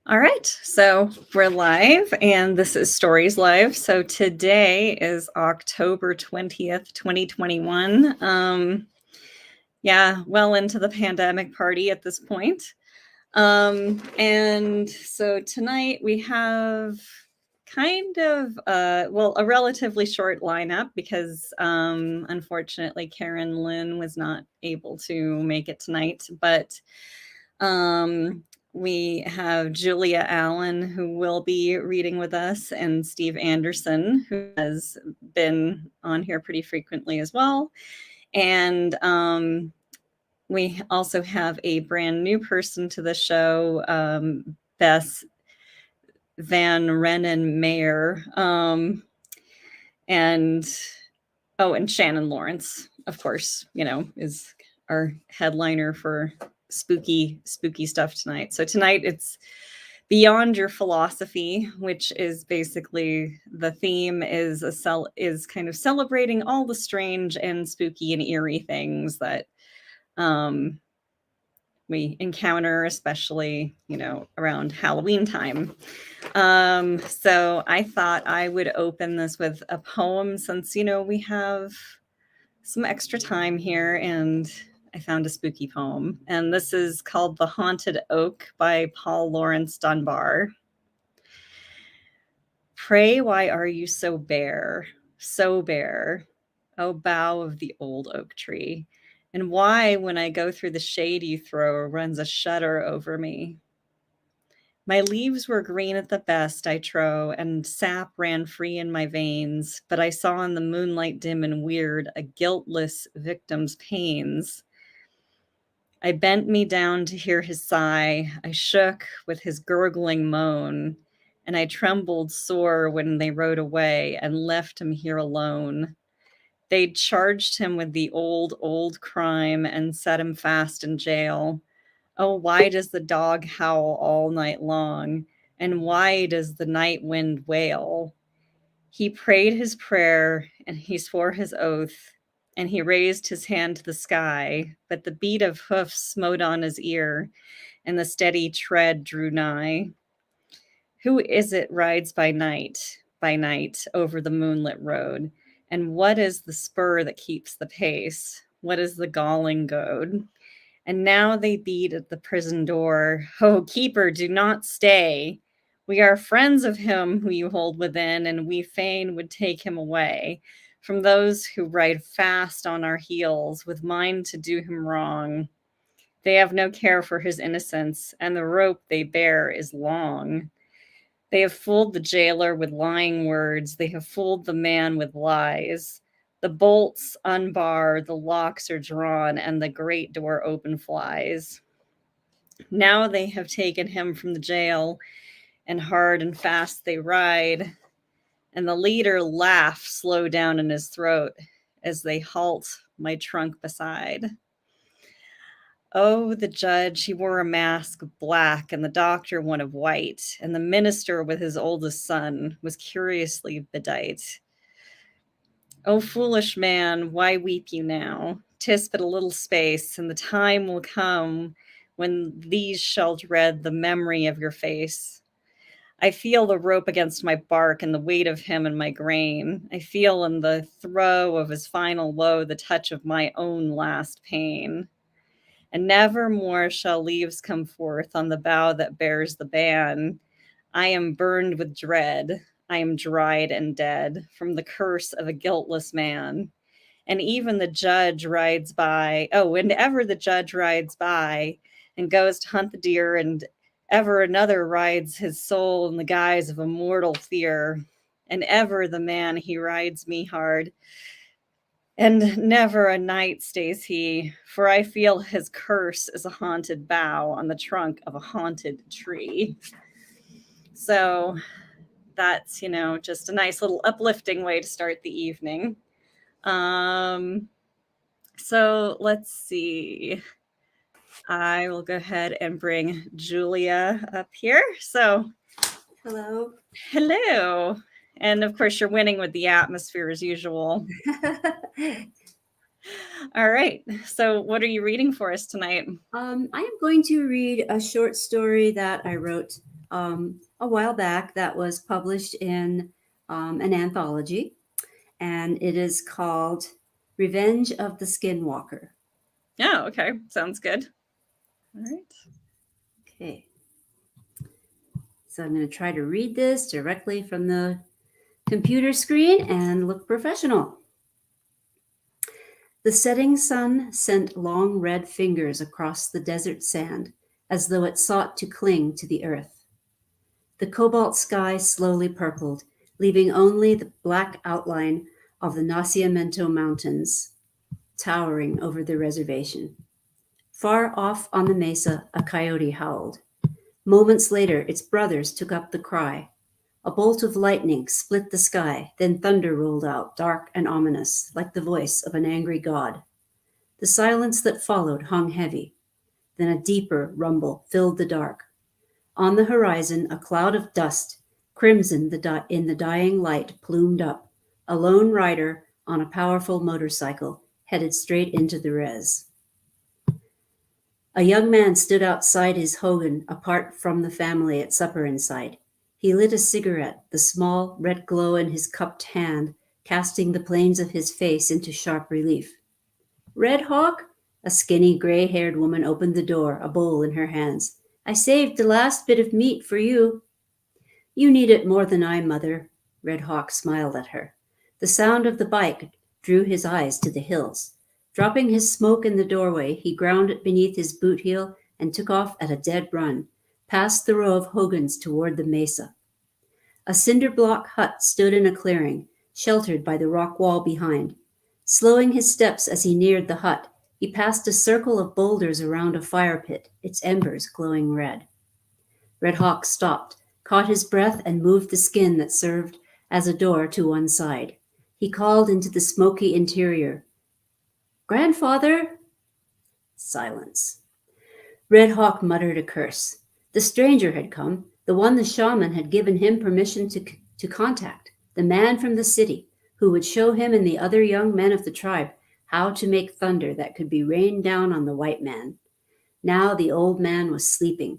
All right, so we're live, and this is Stories Live. So today is October 20th, 2021. Yeah, well into the pandemic party at this point. And so tonight we have kind of a relatively short lineup because unfortunately Karen Lynn was not able to make it tonight, but um we have Julia Allen, who will be reading with us, and Steve Anderson, who has been on here pretty frequently as well. And we also have a brand new person to the show, Bess Van Rennen Mayer, and and Shannon Lawrence, of course, is our headliner for spooky stuff tonight. So tonight it's Beyond Your Philosophy, which is basically the theme is kind of celebrating all the strange and spooky and eerie things that um, we encounter, especially, around Halloween time. So I thought I would open this with a poem since, we have some extra time here, and I found a spooky poem. And this is called The Haunted Oak by Paul Laurence Dunbar. Pray, why are you so bare, O bough of the old oak tree? And why, when I go through the shade you throw, runs a shudder over me? My leaves were green at the best, I trow, and sap ran free in my veins, but I saw in the moonlight dim and weird a guiltless victim's pains. I bent me down to hear his sigh, I shook with his gurgling moan, and I trembled sore when they rode away and left him here alone. They'd charged him with the old crime and set him fast in jail. Oh, why does the dog howl all night long? And why does the night wind wail? He prayed his prayer and he swore his oath, and he raised his hand to the sky, but the beat of hoofs smote on his ear, and the steady tread drew nigh. Who is it rides by night, over the moonlit road? And what is the spur that keeps the pace? What is the galling goad? And now they beat at the prison door. Oh, keeper, do not stay. We are friends of him who you hold within, and we fain would take him away from those who ride fast on our heels with mind to do him wrong. They have no care for his innocence, and the rope they bear is long. They have fooled the jailer with lying words. They have fooled the man with lies. The bolts unbar, the locks are drawn, and the great door open flies. Now they have taken him from the jail, and hard and fast they ride, and the leader laughs low down in his throat as they halt my trunk beside. Oh, the judge, he wore a mask of black, and the doctor one of white, and the minister with his oldest son was curiously bedight. Oh, foolish man, why weep you now? 'Tis but a little space, and the time will come when these shall dread the memory of your face. I feel the rope against my bark and the weight of him in my grain. I feel in the throe of his final woe the touch of my own last pain. And never more shall leaves come forth on the bough that bears the ban. I am burned with dread. I am dried and dead from the curse of a guiltless man. And even the judge rides by. Oh, and ever the judge rides by and goes to hunt the deer, and ever another rides his soul in the guise of a mortal fear. And ever the man he rides me hard, and never a night stays he, for I feel his curse is a haunted bough on the trunk of a haunted tree. So that's, just a nice little uplifting way to start the evening. So let's see. I will go ahead and bring Julia up here. So, hello. And of course, you're winning with the atmosphere as usual. All right. So, what are you reading for us tonight? I am going to read a short story that I wrote a while back that was published in an anthology, and it is called Revenge of the Skinwalker. Oh, okay. Sounds good. All right. Okay. So I'm going to try to read this directly from the computer screen and look professional. The setting sun sent long red fingers across the desert sand as though it sought to cling to the earth. The cobalt sky slowly purpled, leaving only the black outline of the Nacimiento Mountains towering over the reservation. Far off on the mesa, a coyote howled. Moments later, its brothers took up the cry. A bolt of lightning split the sky, then thunder rolled out, dark and ominous, like the voice of an angry god. The silence that followed hung heavy. Then a deeper rumble filled the dark. On the horizon, a cloud of dust, crimson in the dying light, plumed up. A lone rider on a powerful motorcycle headed straight into the res. A young man stood outside his hogan, apart from the family at supper inside. He lit a cigarette, the small red glow in his cupped hand, casting the planes of his face into sharp relief. Red Hawk? A skinny, gray-haired woman opened the door, a bowl in her hands. I saved the last bit of meat for you. You need it more than I, Mother. Red Hawk smiled at her. The sound of the bike drew his eyes to the hills. Dropping his smoke in the doorway, he ground it beneath his boot heel and took off at a dead run, past the row of hogans toward the mesa. A cinder block hut stood in a clearing, sheltered by the rock wall behind. Slowing his steps as he neared the hut, he passed a circle of boulders around a fire pit, its embers glowing red. Red Hawk stopped, caught his breath, and moved the skin that served as a door to one side. He called into the smoky interior. Grandfather? Silence. Red Hawk muttered a curse. The stranger had come, the one the shaman had given him permission to contact, the man from the city, who would show him and the other young men of the tribe how to make thunder that could be rained down on the white man. Now the old man was sleeping,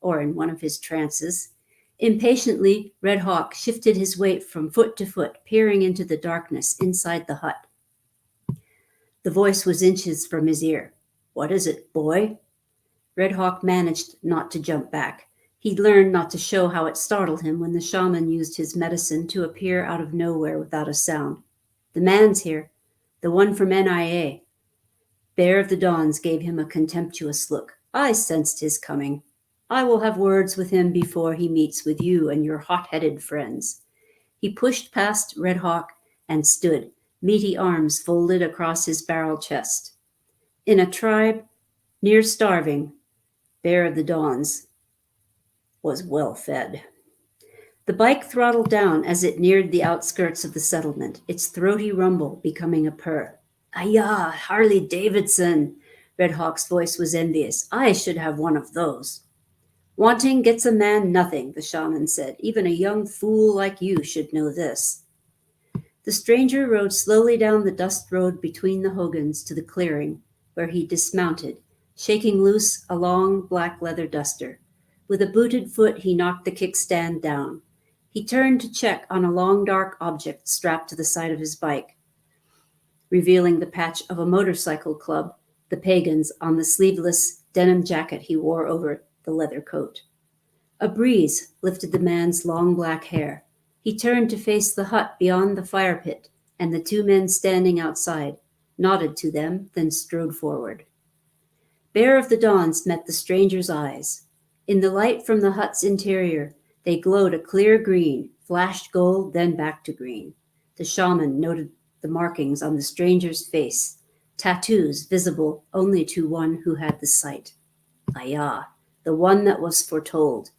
or in one of his trances. Impatiently, Red Hawk shifted his weight from foot to foot, peering into the darkness inside the hut. The voice was inches from his ear. What is it, boy? Red Hawk managed not to jump back. He'd learned not to show how it startled him when the shaman used his medicine to appear out of nowhere without a sound. The man's here, the one from NIA. Bear of the Dawns gave him a contemptuous look. I sensed his coming. I will have words with him before he meets with you and your hot-headed friends. He pushed past Red Hawk and stood, meaty arms folded across his barrel chest. In a tribe near starving, Bear of the Dawns was well fed. The bike throttled down as it neared the outskirts of the settlement, its throaty rumble becoming a purr. Ayah, Harley Davidson! Red Hawk's voice was envious. I should have one of those. Wanting gets a man nothing, the shaman said. Even a young fool like you should know this. The stranger rode slowly down the dust road between the hogans to the clearing, where he dismounted, shaking loose a long black leather duster. With a booted foot, he knocked the kickstand down. He turned to check on a long dark object strapped to the side of his bike, revealing the patch of a motorcycle club, the pagans, on the sleeveless denim jacket he wore over the leather coat. A breeze lifted the man's long black hair. He turned to face the hut beyond the fire pit and the two men standing outside, nodded to them, then strode forward. Bear of the Dawns met the stranger's eyes. In the light from the hut's interior, they glowed a clear green, flashed gold, then back to green. The shaman noted the markings on the stranger's face, tattoos visible only to one who had the sight. Ayah, the one that was foretold,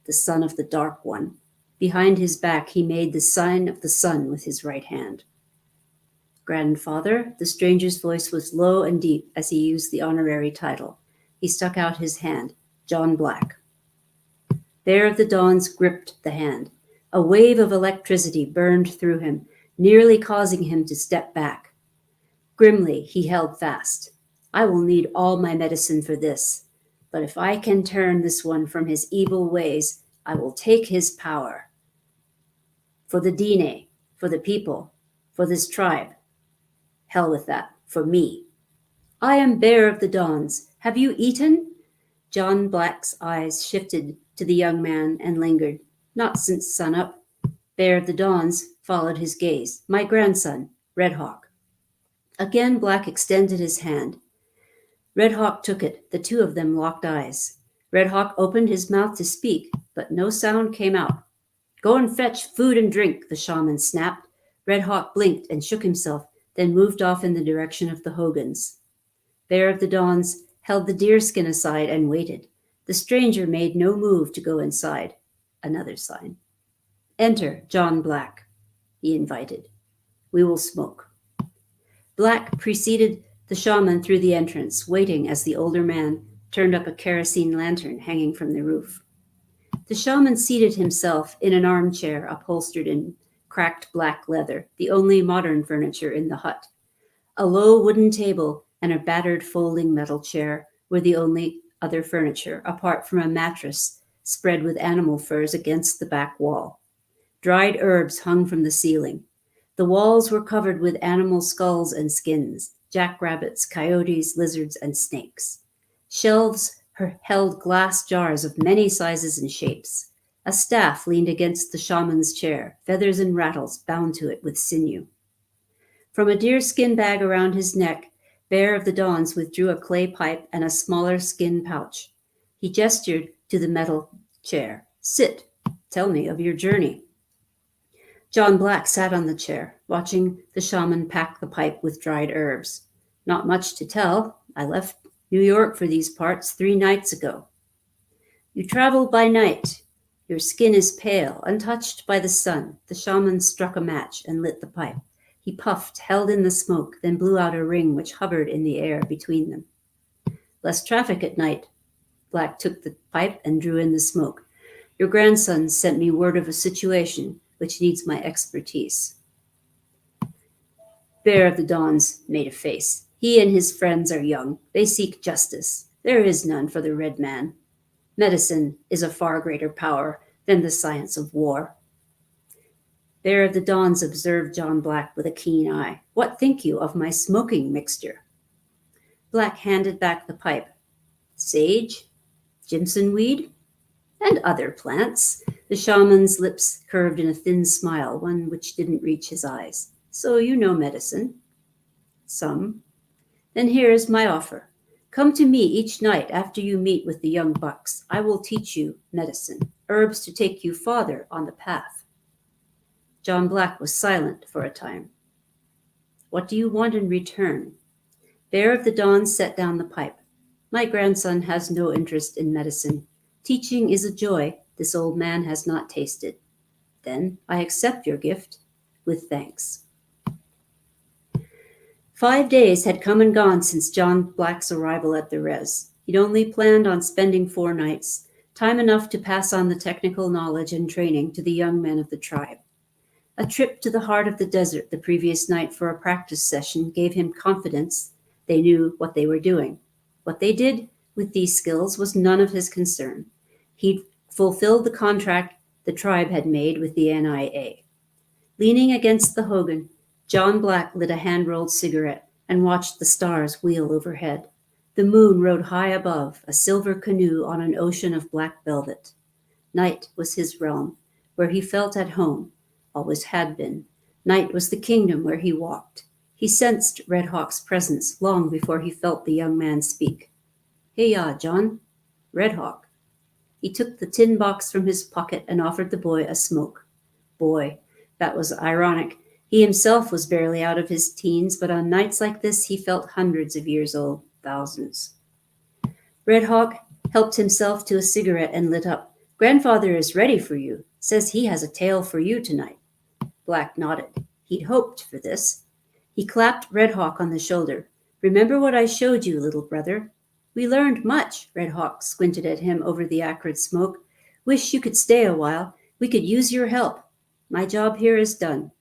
the son of the Dark One. Behind his back, he made the sign of the sun with his right hand. Grandfather, the stranger's voice was low and deep as he used the honorary title. He stuck out his hand. John Black. Bear of the Dawns gripped the hand. A wave of electricity burned through him, nearly causing him to step back. Grimly, he held fast. I will need all my medicine for this, but if I can turn this one from his evil ways, I will take his power. For the Dine, for the people, for this tribe. Hell with that, for me. I am Bear of the Dawns. Have you eaten? John Black's eyes shifted to the young man and lingered. Not since sunup. Bear of the Dawns followed his gaze. My grandson, Red Hawk. Again Black extended his hand. Red Hawk took it. The two of them locked eyes. Red Hawk opened his mouth to speak, but no sound came out. Go and fetch food and drink, the shaman snapped. Red Hawk blinked and shook himself, then moved off in the direction of the Hogans. Bear of the Dawns held the deerskin aside and waited. The stranger made no move to go inside. Another sign. Enter, John Black, he invited. We will smoke. Black preceded the shaman through the entrance, waiting as the older man turned up a kerosene lantern hanging from the roof. The shaman seated himself in an armchair upholstered in cracked black leather, the only modern furniture in the hut. A low wooden table and a battered folding metal chair were the only other furniture, apart from a mattress spread with animal furs against the back wall. Dried herbs hung from the ceiling. The walls were covered with animal skulls and skins, jackrabbits, coyotes, lizards, and snakes. Shelves held glass jars of many sizes and shapes. A staff leaned against the shaman's chair, feathers and rattles bound to it with sinew. From a deerskin bag around his neck, Bear of the Dawns withdrew a clay pipe and a smaller skin pouch. He gestured to the metal chair. Sit. Tell me of your journey. John Black sat on the chair, watching the shaman pack the pipe with dried herbs. Not much to tell. I left New York for these parts 3 nights ago. You travel by night. Your skin is pale, untouched by the sun. The shaman struck a match and lit the pipe. He puffed, held in the smoke, then blew out a ring which hovered in the air between them. Less traffic at night. Black took the pipe and drew in the smoke. Your grandson sent me word of a situation which needs my expertise. Bear of the Dawns made a face. He and his friends are young. They seek justice. There is none for the red man. Medicine is a far greater power than the science of war. Bear of the Dawns observed John Black with a keen eye. What think you of my smoking mixture? Black handed back the pipe. Sage, Jimson weed, and other plants. The shaman's lips curved in a thin smile, one which didn't reach his eyes. So you know medicine. Some. Then here is my offer. Come to me each night after you meet with the young bucks. I will teach you medicine, herbs to take you farther on the path. John Black was silent for a time. What do you want in return? Bear of the Dawns set down the pipe. My grandson has no interest in medicine. Teaching is a joy this old man has not tasted. Then I accept your gift with thanks. 5 days had come and gone since John Black's arrival at the res. He'd only planned on spending 4 nights, time enough to pass on the technical knowledge and training to the young men of the tribe. A trip to the heart of the desert the previous night for a practice session gave him confidence. They knew what they were doing. What they did with these skills was none of his concern. He'd fulfilled the contract the tribe had made with the NIA. Leaning against the hogan, John Black lit a hand-rolled cigarette and watched the stars wheel overhead. The moon rode high above, a silver canoe on an ocean of black velvet. Night was his realm, where he felt at home, always had been. Night was the kingdom where he walked. He sensed Red Hawk's presence long before he felt the young man speak. Hey-ya, John. Red Hawk. He took the tin box from his pocket and offered the boy a smoke. Boy, that was ironic. He himself was barely out of his teens, but on nights like this he felt hundreds of years old, thousands. Red Hawk helped himself to a cigarette and lit up. Grandfather is ready for you. Says he has a tale for you tonight. Black nodded. He'd hoped for this. He clapped Red Hawk on the shoulder. Remember what I showed you, little brother? We learned much. Red Hawk squinted at him over the acrid smoke. Wish you could stay a while. We could use your help. My job here is done.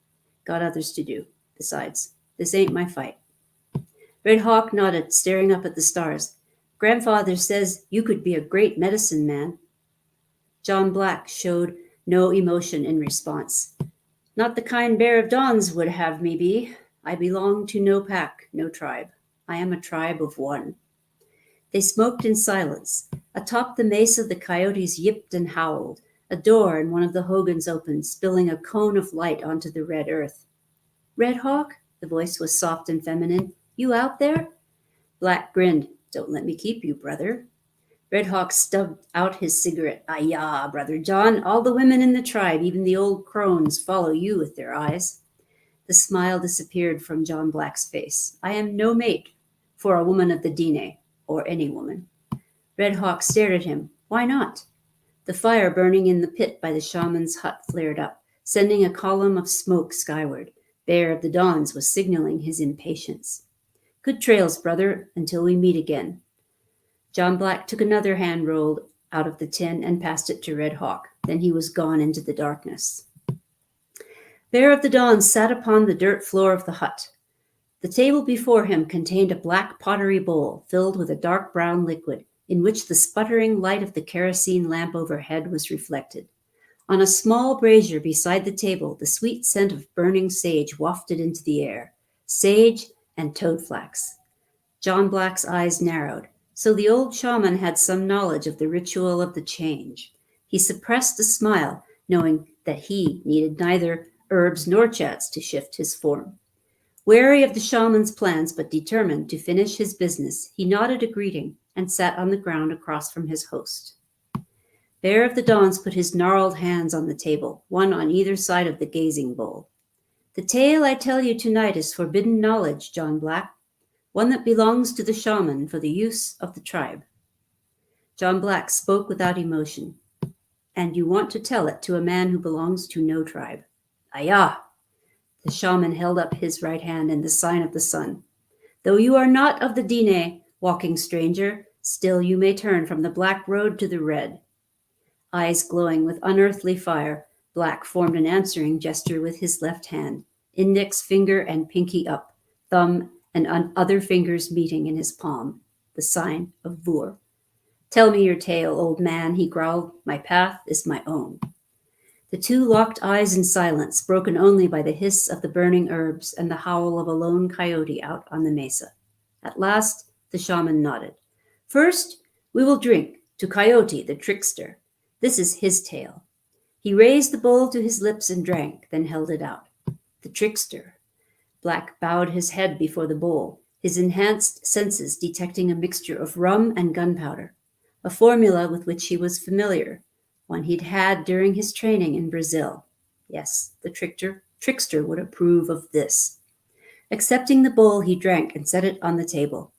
Got others to do. Besides, this ain't my fight. Red Hawk nodded, staring up at the stars. Grandfather says you could be a great medicine man. John Black showed no emotion in response. Not the kind Bear of Dawns would have me be. I belong to no pack, no tribe. I am a tribe of one. They smoked in silence. Atop the mesa, the coyotes yipped and howled. A door in one of the hogans opened, spilling a cone of light onto the red earth. Red Hawk? The voice was soft and feminine. You out there? Black grinned. Don't let me keep you, brother. Red Hawk stubbed out his cigarette. Ah, Brother John, all the women in the tribe, even the old crones, follow you with their eyes. The smile disappeared from John Black's face. I am no mate for a woman of the Dine, or any woman. Red Hawk stared at him. Why not? The fire burning in the pit by the shaman's hut flared up, sending a column of smoke skyward. Bear of the Dawns was signaling his impatience. Good trails, brother, until we meet again. John Black took another hand roll out of the tin and passed it to Red Hawk. Then he was gone into the darkness. Bear of the Dawns sat upon the dirt floor of the hut. The table before him contained a black pottery bowl filled with a dark brown liquid in which the sputtering light of the kerosene lamp overhead was reflected. On a small brazier beside the table, the sweet scent of burning sage wafted into the air. Sage and toadflax. John Black's eyes narrowed. So the old shaman had some knowledge of the ritual of the change. He suppressed a smile, knowing that he needed neither herbs nor chats to shift his form. Wary of the shaman's plans, but determined to finish his business, he nodded a greeting and sat on the ground across from his host. Bear of the Dawns put his gnarled hands on the table, one on either side of the gazing bowl. The tale I tell you tonight is forbidden knowledge, John Black, one that belongs to the shaman for the use of the tribe. John Black spoke without emotion. And you want to tell it to a man who belongs to no tribe. Ayah! The shaman held up his right hand in the sign of the sun. Though you are not of the Dine, walking stranger, still you may turn from the black road to the red. Eyes glowing with unearthly fire, Black formed an answering gesture with his left hand, index finger and pinky up, thumb and other fingers meeting in his palm, the sign of Vur. Tell me your tale, old man, he growled. My path is my own. The two locked eyes in silence, broken only by the hiss of the burning herbs and the howl of a lone coyote out on the mesa. At last, the shaman nodded. First, we will drink to Coyote, the trickster. This is his tale. He raised the bowl to his lips and drank, then held it out. The trickster. Black bowed his head before the bowl, his enhanced senses detecting a mixture of rum and gunpowder, a formula with which he was familiar, one he'd had during his training in Brazil. Yes, the trickster would approve of this. Accepting the bowl, he drank and set it on the table.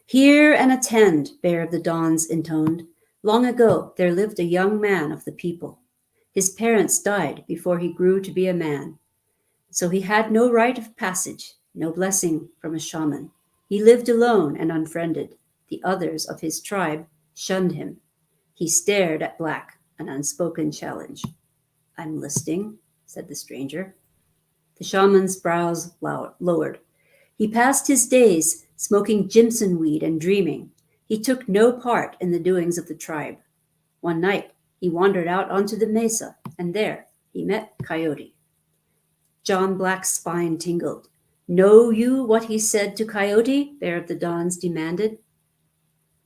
Hear and attend, Bear of the Dawns intoned. Long ago, there lived a young man of the people. His parents died before he grew to be a man. So he had no rite of passage, no blessing from a shaman. He lived alone and unfriended. The others of his tribe shunned him. He stared at Black, an unspoken challenge. I'm listening, said the stranger. The shaman's brows lowered. He passed his days smoking Jimson weed and dreaming. He took no part in the doings of the tribe. One night, he wandered out onto the mesa, and there he met Coyote. John Black's spine tingled. Know you what he said to Coyote? Bear of the Dawns demanded.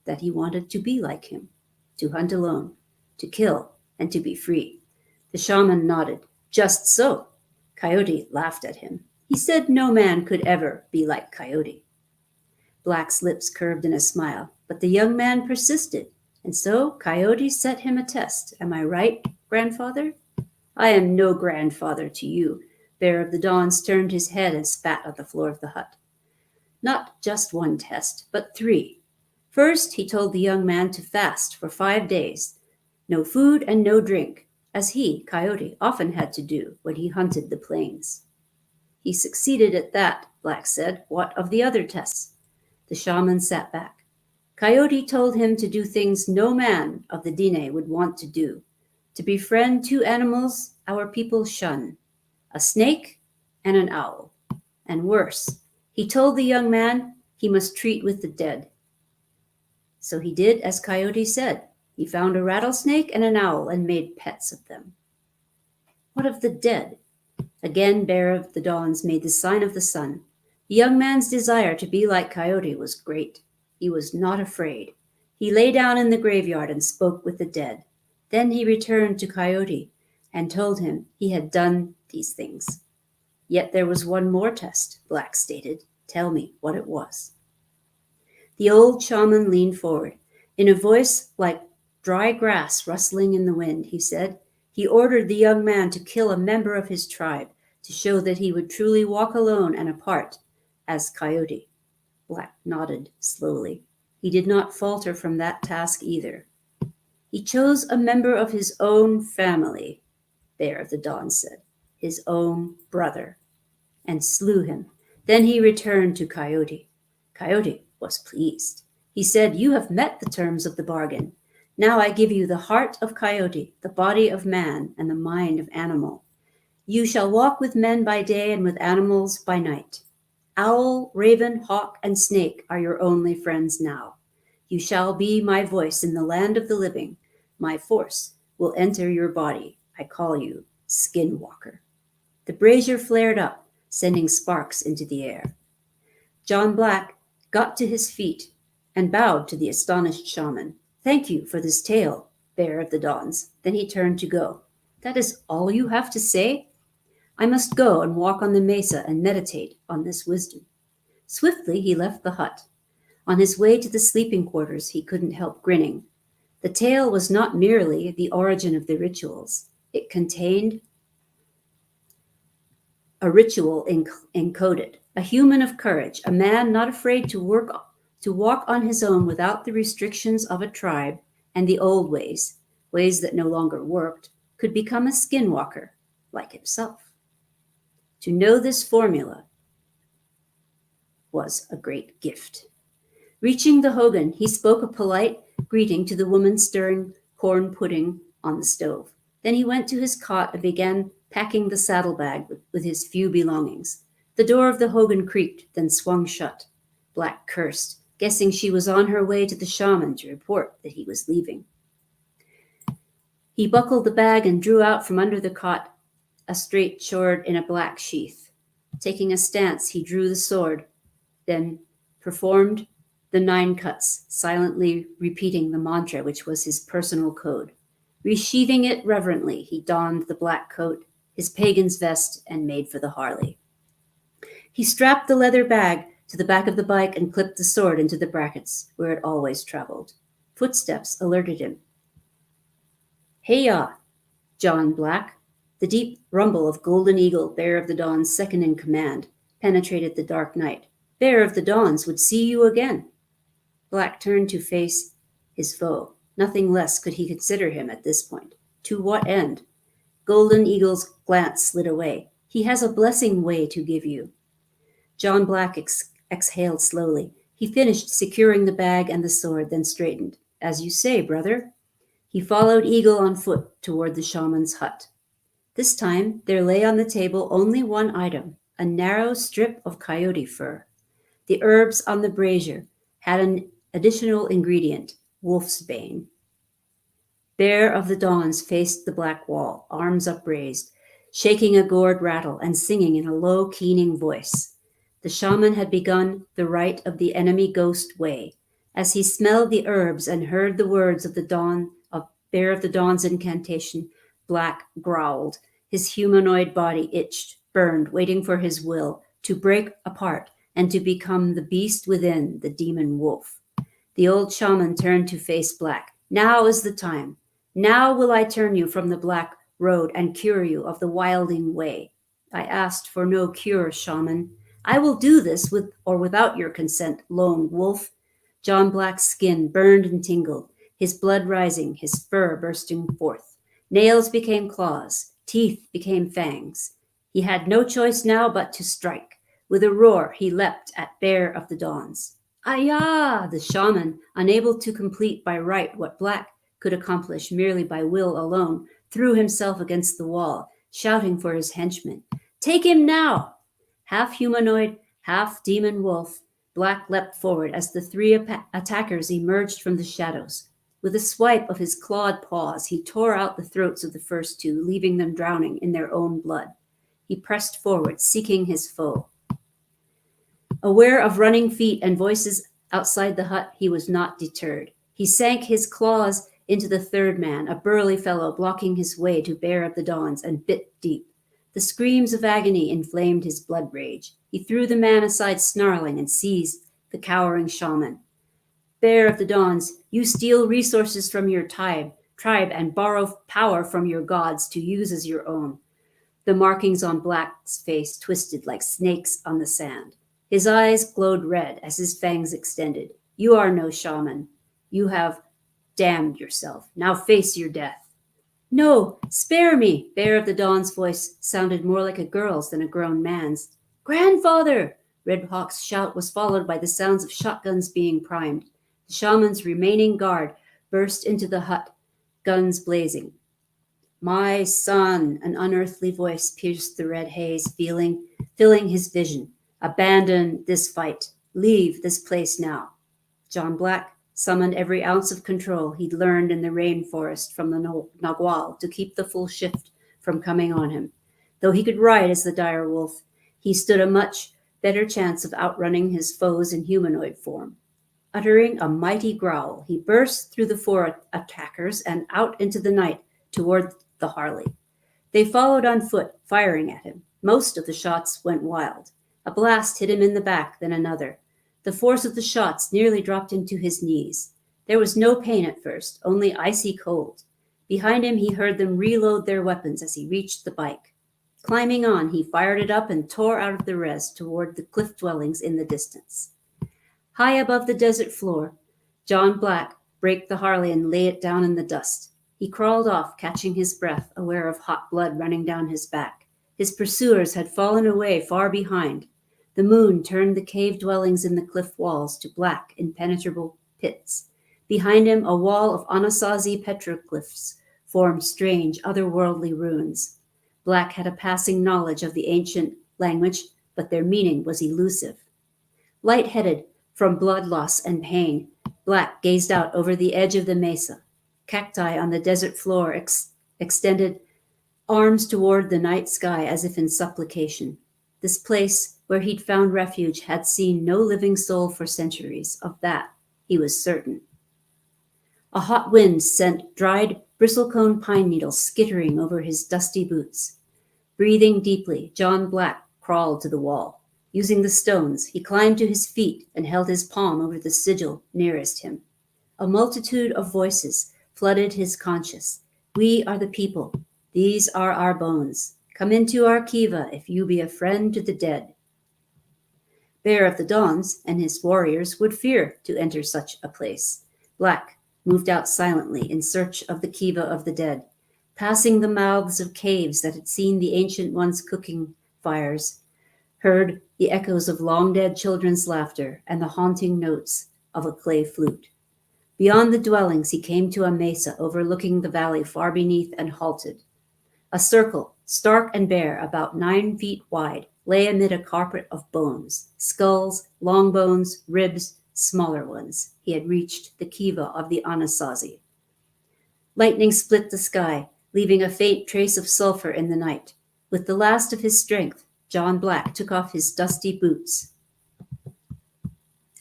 That he wanted to be like him, to hunt alone, to kill, and to be free. The shaman nodded. Just so. Coyote laughed at him. He said no man could ever be like Coyote. Black's lips curved in a smile, but the young man persisted, and so Coyote set him a test. Am I right, grandfather? I am no grandfather to you. Bear of the Dawns turned his head and spat on the floor of the hut. Not just one test, but 3. First, he told the young man to fast for 5 days, no food and no drink, as he, Coyote, often had to do when he hunted the plains. He succeeded at that, Black said. What of the other tests? The shaman sat back. Coyote told him to do things no man of the Dine would want to do, to befriend 2 animals our people shun, a snake and an owl. And worse, he told the young man he must treat with the dead. So he did as Coyote said. He found a rattlesnake and an owl and made pets of them. What of the dead? Again, Bear of the Dawns made the sign of the sun. The young man's desire to be like Coyote was great. He was not afraid. He lay down in the graveyard and spoke with the dead. Then he returned to Coyote and told him he had done these things. Yet there was one more test, Black stated. Tell me what it was. The old shaman leaned forward. In a voice like dry grass rustling in the wind, he said, he ordered the young man to kill a member of his tribe to show that he would truly walk alone and apart as Coyote. Black nodded slowly. He did not falter from that task either. He chose a member of his own family, Bear of the Dawn said, his own brother, and slew him. Then he returned to Coyote. Coyote was pleased. He said, you have met the terms of the bargain. Now I give you the heart of Coyote, the body of man, and the mind of animal. You shall walk with men by day and with animals by night. Owl, raven, hawk, and snake are your only friends now. You shall be my voice in the land of the living. My force will enter your body. I call you Skinwalker. The brazier flared up, sending sparks into the air. John Black got to his feet and bowed to the astonished shaman. Thank you for this tale, Bear of the Dawns. Then he turned to go. That is all you have to say? I must go and walk on the mesa and meditate on this wisdom. Swiftly he left the hut. On his way to the sleeping quarters, he couldn't help grinning. The tale was not merely the origin of the rituals. It contained a ritual encoded, a human of courage, a man not afraid to walk on his own without the restrictions of a tribe and the old ways that no longer worked, could become a skinwalker like himself. To know this formula was a great gift. Reaching the hogan, he spoke a polite greeting to the woman stirring corn pudding on the stove. Then he went to his cot and began packing the saddlebag with his few belongings. The door of the hogan creaked, then swung shut. Black cursed, guessing she was on her way to the shaman to report that he was leaving. He buckled the bag and drew out from under the cot a straight sword in a black sheath. Taking a stance, he drew the sword, then performed the 9 cuts, silently repeating the mantra which was his personal code. Resheathing it reverently, he donned the black coat, his pagan's vest, and made for the Harley. He strapped the leather bag to the back of the bike and clipped the sword into the brackets where it always traveled. Footsteps alerted him. Hey-ya, John Black. The deep rumble of Golden Eagle, Bear of the Dawn's second in command, penetrated the dark night. Bear of the Dawns would see you again. Black turned to face his foe. Nothing less could he consider him at this point. To what end? Golden Eagle's glance slid away. He has a blessing way to give you. John Black exhaled slowly. He finished securing the bag and the sword, then straightened. As you say, brother. He followed Eagle on foot toward the shaman's hut. This time, there lay on the table only one item, a narrow strip of coyote fur. The herbs on the brazier had an additional ingredient, wolf's bane. Bear of the Dawns faced the black wall, arms upraised, shaking a gourd rattle and singing in a low, keening voice. The shaman had begun the rite of the enemy ghost way. As he smelled the herbs and heard the words of Bear of the Dawn's incantation, Black growled. His humanoid body itched, burned, waiting for his will to break apart and to become the beast within, the demon wolf. The old shaman turned to face Black. Now is the time. Now will I turn you from the black road and cure you of the wilding way. I asked for no cure, shaman. I will do this with or without your consent, lone wolf. John Black's skin burned and tingled, his blood rising, his fur bursting forth. Nails became claws, teeth became fangs. He had no choice now but to strike. With a roar, he leapt at Bear of the Dawns. Ayah! The shaman, unable to complete by right what Black could accomplish merely by will alone, threw himself against the wall, shouting for his henchmen. Take him now! Half humanoid, half demon wolf, Black leapt forward as the 3 attackers emerged from the shadows. With a swipe of his clawed paws, he tore out the throats of the first two, leaving them drowning in their own blood. He pressed forward, seeking his foe. Aware of running feet and voices outside the hut, he was not deterred. He sank his claws into the third man, a burly fellow blocking his way to Bear of the Dawns, and bit deep. The screams of agony inflamed his blood rage. He threw the man aside, snarling, and seized the cowering shaman. Bear of the Dawns, you steal resources from your tribe and borrow power from your gods to use as your own. The markings on Black's face twisted like snakes on the sand. His eyes glowed red as his fangs extended. You are no shaman. You have damned yourself. Now face your death. No, spare me! Bear of the Dawn's voice sounded more like a girl's than a grown man's. Grandfather! Red Hawk's shout was followed by the sounds of shotguns being primed. The shaman's remaining guard burst into the hut, guns blazing. My son, an unearthly voice pierced the red haze, filling his vision. Abandon this fight. Leave this place now. John Black summoned every ounce of control he'd learned in the rainforest from the Nagual to keep the full shift from coming on him. Though he could ride as the dire wolf, he stood a much better chance of outrunning his foes in humanoid form. Uttering a mighty growl, he burst through the four attackers and out into the night toward the Harley. They followed on foot, firing at him. Most of the shots went wild. A blast hit him in the back, then another. The force of the shots nearly dropped him to his knees. There was no pain at first, only icy cold. Behind him, he heard them reload their weapons as he reached the bike. Climbing on, he fired it up and tore out of the res toward the cliff dwellings in the distance. High above the desert floor, John Black braked the Harley and lay it down in the dust. He crawled off, catching his breath, aware of hot blood running down his back. His pursuers had fallen away far behind. The moon turned the cave dwellings in the cliff walls to black, impenetrable pits. Behind him, a wall of Anasazi petroglyphs formed strange, otherworldly runes. Black had a passing knowledge of the ancient language, but their meaning was elusive. Lightheaded from blood loss and pain, Black gazed out over the edge of the mesa. Cacti on the desert floor extended arms toward the night sky as if in supplication. This place where he'd found refuge had seen no living soul for centuries. Of that, he was certain. A hot wind sent dried bristlecone pine needles skittering over his dusty boots. Breathing deeply, John Black crawled to the wall. Using the stones, he climbed to his feet and held his palm over the sigil nearest him. A multitude of voices flooded his conscience. We are the people. These are our bones. Come into our kiva if you be a friend to the dead. Bear of the Dawns and his warriors would fear to enter such a place. Black moved out silently in search of the kiva of the dead, passing the mouths of caves that had seen the ancient ones cooking fires, heard the echoes of long-dead children's laughter and the haunting notes of a clay flute. Beyond the dwellings, he came to a mesa overlooking the valley far beneath and halted. A circle, stark and bare, about 9 feet wide, lay amid a carpet of bones, skulls, long bones, ribs, smaller ones. He had reached the kiva of the Anasazi. Lightning split the sky, leaving a faint trace of sulfur in the night. With the last of his strength, John Black took off his dusty boots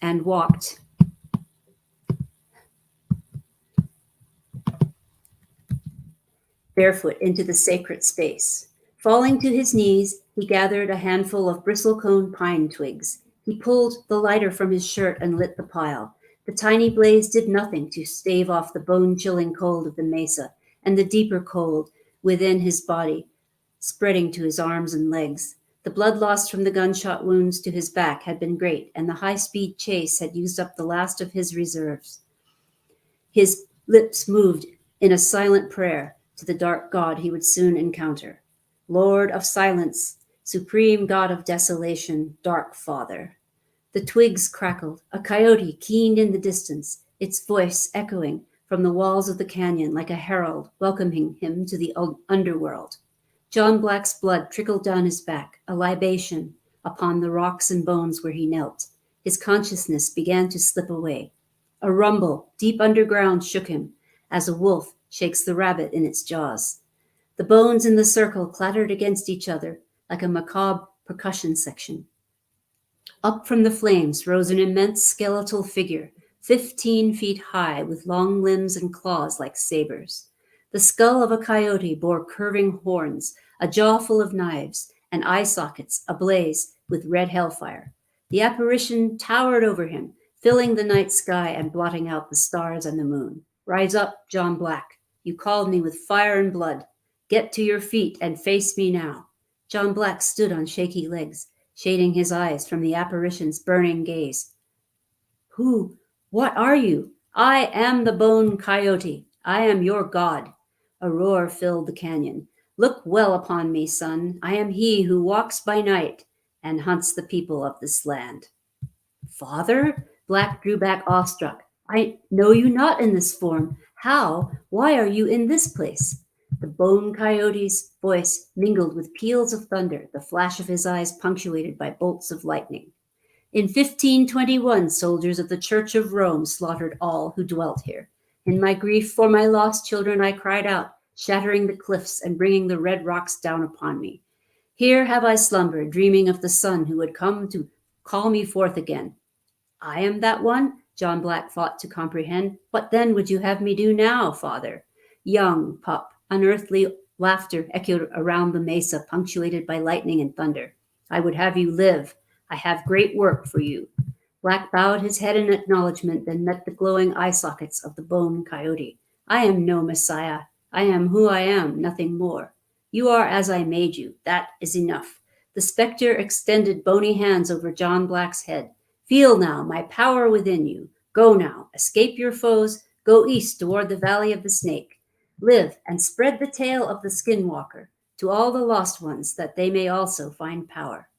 and walked barefoot into the sacred space. Falling to his knees, he gathered a handful of bristlecone pine twigs. He pulled the lighter from his shirt and lit the pile. The tiny blaze did nothing to stave off the bone-chilling cold of the mesa and the deeper cold within his body, spreading to his arms and legs. The blood lost from the gunshot wounds to his back had been great, and the high-speed chase had used up the last of his reserves. His lips moved in a silent prayer to the dark god he would soon encounter. Lord of silence, supreme god of desolation, dark father. The twigs crackled. A coyote keened in the distance, its voice echoing from the walls of the canyon like a herald welcoming him to the underworld. John Black's blood trickled down his back, a libation upon the rocks and bones where he knelt. His consciousness began to slip away. A rumble deep underground shook him, as a wolf shakes the rabbit in its jaws. The bones in the circle clattered against each other like a macabre percussion section. Up from the flames rose an immense skeletal figure, 15 feet high, with long limbs and claws like sabers. The skull of a coyote bore curving horns, a jaw full of knives, and eye sockets ablaze with red hellfire. The apparition towered over him, filling the night sky and blotting out the stars and the moon. Rise up, John Black. You called me with fire and blood. Get to your feet and face me now. John Black stood on shaky legs, shading his eyes from the apparition's burning gaze. What are you? I am the Bone Coyote. I am your god. A roar filled the canyon. Look well upon me, son. I am he who walks by night and hunts the people of this land. Father? Black drew back awestruck. I know you not in this form. How? Why are you in this place? The Bone Coyote's voice mingled with peals of thunder, the flash of his eyes punctuated by bolts of lightning. In 1521, soldiers of the Church of Rome slaughtered all who dwelt here. In my grief for my lost children, I cried out, shattering the cliffs and bringing the red rocks down upon me. Here have I slumbered, dreaming of the son who would come to call me forth again. I am that one? John Black fought to comprehend. What then would you have me do now, father? Young pup, unearthly laughter echoed around the mesa, punctuated by lightning and thunder. I would have you live. I have great work for you. Black bowed his head in acknowledgement, then met the glowing eye sockets of the Bone Coyote. I am no messiah. I am who I am, nothing more. You are as I made you. That is enough. The specter extended bony hands over John Black's head. Feel now my power within you. Go now, escape your foes, go east toward the valley of the snake. Live and spread the tale of the skinwalker to all the lost ones, that they may also find power.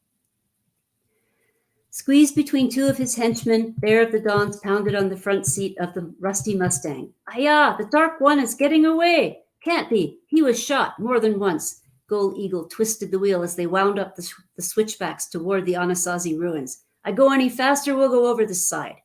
Squeezed between two of his henchmen, Bear of the Dawns pounded on the front seat of the rusty Mustang. Ayah, the Dark One is getting away. Can't be. He was shot more than once. Gold Eagle twisted the wheel as they wound up the switchbacks toward the Anasazi ruins. I go any faster, we'll go over this side.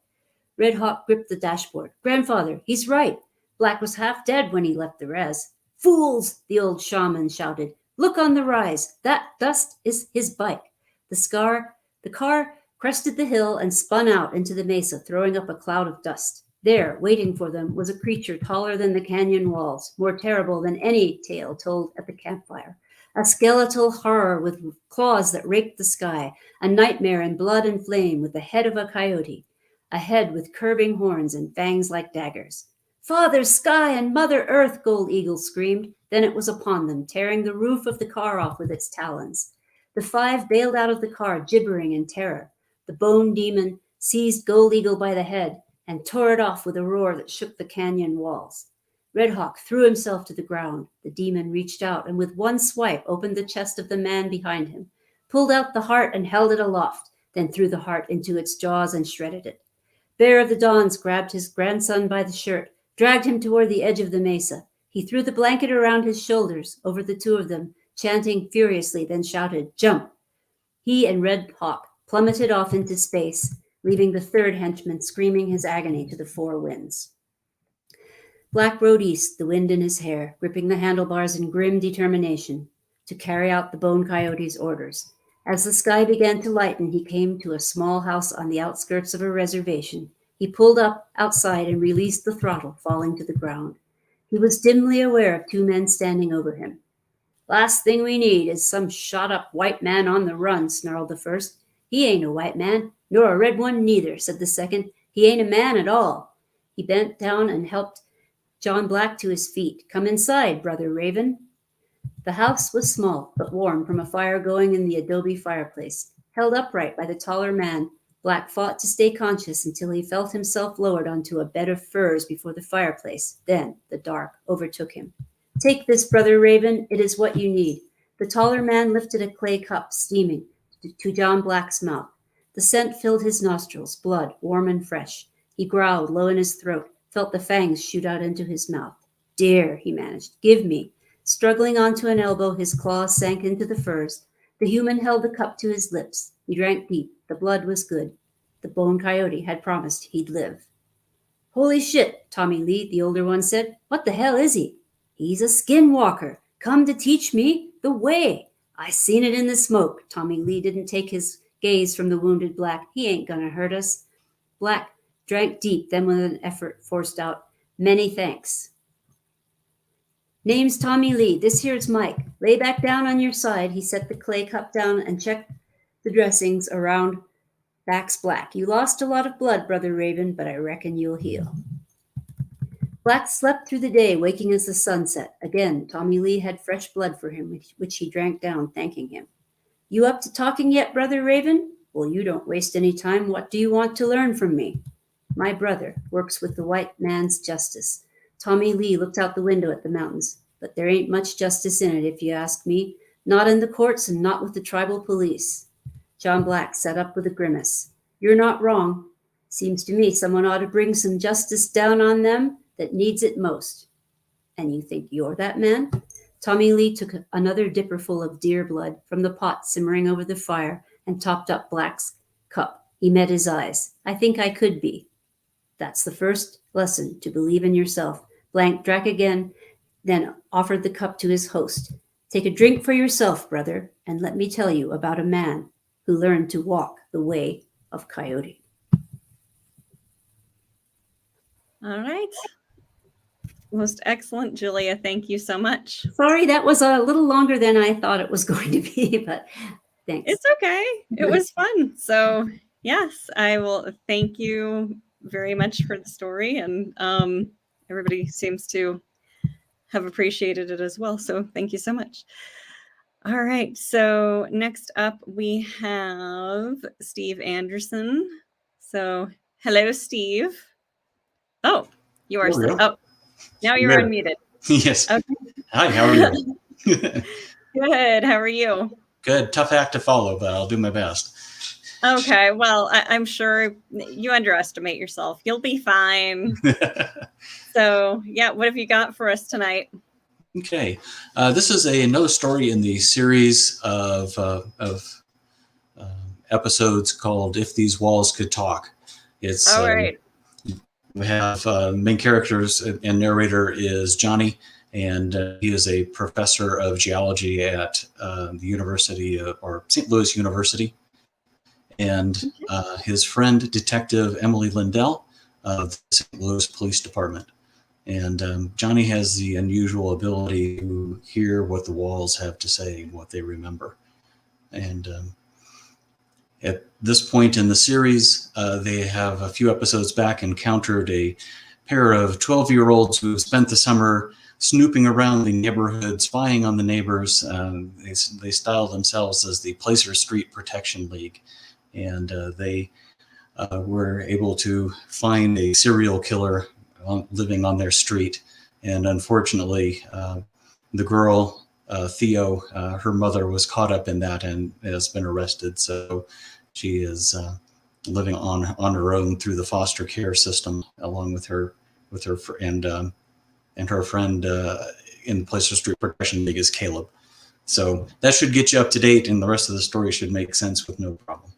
Red Hawk gripped the dashboard. Grandfather, he's right. Black was half dead when he left the res. Fools, the old shaman shouted. Look on the rise. That dust is his bike. The car crested the hill and spun out into the mesa, throwing up a cloud of dust. There, waiting for them, was a creature taller than the canyon walls, more terrible than any tale told at the campfire. A skeletal horror with claws that raked the sky, a nightmare in blood and flame with the head of a coyote, a head with curving horns and fangs like daggers. Father Sky and Mother Earth, Gold Eagle screamed. Then it was upon them, tearing the roof of the car off with its talons. The five bailed out of the car, gibbering in terror. The bone demon seized Gold Eagle by the head and tore it off with a roar that shook the canyon walls. Red Hawk threw himself to the ground. The demon reached out and with one swipe opened the chest of the man behind him, pulled out the heart and held it aloft, then threw the heart into its jaws and shredded it. Bear of the Dawns grabbed his grandson by the shirt, dragged him toward the edge of the mesa. He threw the blanket around his shoulders over the two of them, chanting furiously, then shouted, "Jump!" He and Red Hawk plummeted off into space, leaving the third henchman screaming his agony to the four winds. Black rode east, the wind in his hair, gripping the handlebars in grim determination to carry out the Bone Coyote's orders. As the sky began to lighten, he came to a small house on the outskirts of a reservation. He pulled up outside and released the throttle, falling to the ground. He was dimly aware of two men standing over him. Last thing we need is some shot-up white man on the run, snarled the first. He ain't a white man, nor a red one neither, said the second. He ain't a man at all. He bent down and helped John Black to his feet. Come inside, Brother Raven. The house was small, but warm from a fire going in the adobe fireplace. Held upright by the taller man, Black fought to stay conscious until he felt himself lowered onto a bed of furs before the fireplace. Then the dark overtook him. Take this, Brother Raven. It is what you need. The taller man lifted a clay cup, steaming, to John Black's mouth. The scent filled his nostrils, blood, warm and fresh. He growled low in his throat, felt the fangs shoot out into his mouth. Dear, he managed. Give me. Struggling onto an elbow, his claws sank into the furs. The human held the cup to his lips. He drank deep. The blood was good. The Bone Coyote had promised he'd live. Holy shit, Tommy Lee, the older one said. What the hell is he? He's a skinwalker, come to teach me the way. I seen it in the smoke. Tommy Lee didn't take his gaze from the wounded Black. He ain't gonna hurt us. Black drank deep, then with an effort forced out, many thanks. Name's Tommy Lee. This here's Mike. Lay back down on your side. He set the clay cup down and checked the dressings around Back's Black. You lost a lot of blood, Brother Raven, but I reckon you'll heal. Black slept through the day, waking as the sun set. Again, Tommy Lee had fresh blood for him, which he drank down, thanking him. You up to talking yet, Brother Raven? Well, you don't waste any time. What do you want to learn from me? My brother works with the white man's justice. Tommy Lee looked out the window at the mountains. But there ain't much justice in it, if you ask me. Not in the courts and not with the tribal police. John Black sat up with a grimace. You're not wrong. Seems to me someone ought to bring some justice down on them that needs it most. And you think you're that man? Tommy Lee took another dipperful of deer blood from the pot simmering over the fire and topped up Black's cup. He met his eyes. I think I could be. That's the first lesson, to believe in yourself. Blank drank again, then offered the cup to his host. Take a drink for yourself, brother, and let me tell you about a man who learned to walk the way of Coyote. All right. Most excellent, Julia. Thank you so much. Sorry, that was a little longer than I thought it was going to be, but thanks. It's okay. It was fun. So, yes, I will thank you very much for the story. And everybody seems to have appreciated it as well. So thank you so much. All right. So next up, we have Steve Anderson. So hello, Steve. Oh, you are. Oh, now you're unmuted. Yes. Okay. Hi, how are you? Good. How are you? Good. Tough act to follow, but I'll do my best. Okay. Well, I'm sure you underestimate yourself. You'll be fine. So, yeah, what have you got for us tonight? Okay. This is another story in the series of episodes called If These Walls Could Talk. It's all right. We have main characters and narrator is Johnny, and he is a professor of geology at the University or St. Louis University. And his friend, Detective Emily Lindell of the St. Louis Police Department. And Johnny has the unusual ability to hear what the walls have to say and what they remember. And at this point in the series, they have a few episodes back encountered a pair of 12-year-olds who spent the summer snooping around the neighborhood, spying on the neighbors. They style themselves as the Placer Street Protection League. And they were able to find a serial killer living on their street. And unfortunately, the girl, Theo, her mother was caught up in that and has been arrested. So she is living on her own through the foster care system, along with her and her friend in the Placer Street Protection League is Caleb. So that should get you up to date, and the rest of the story should make sense with no problem.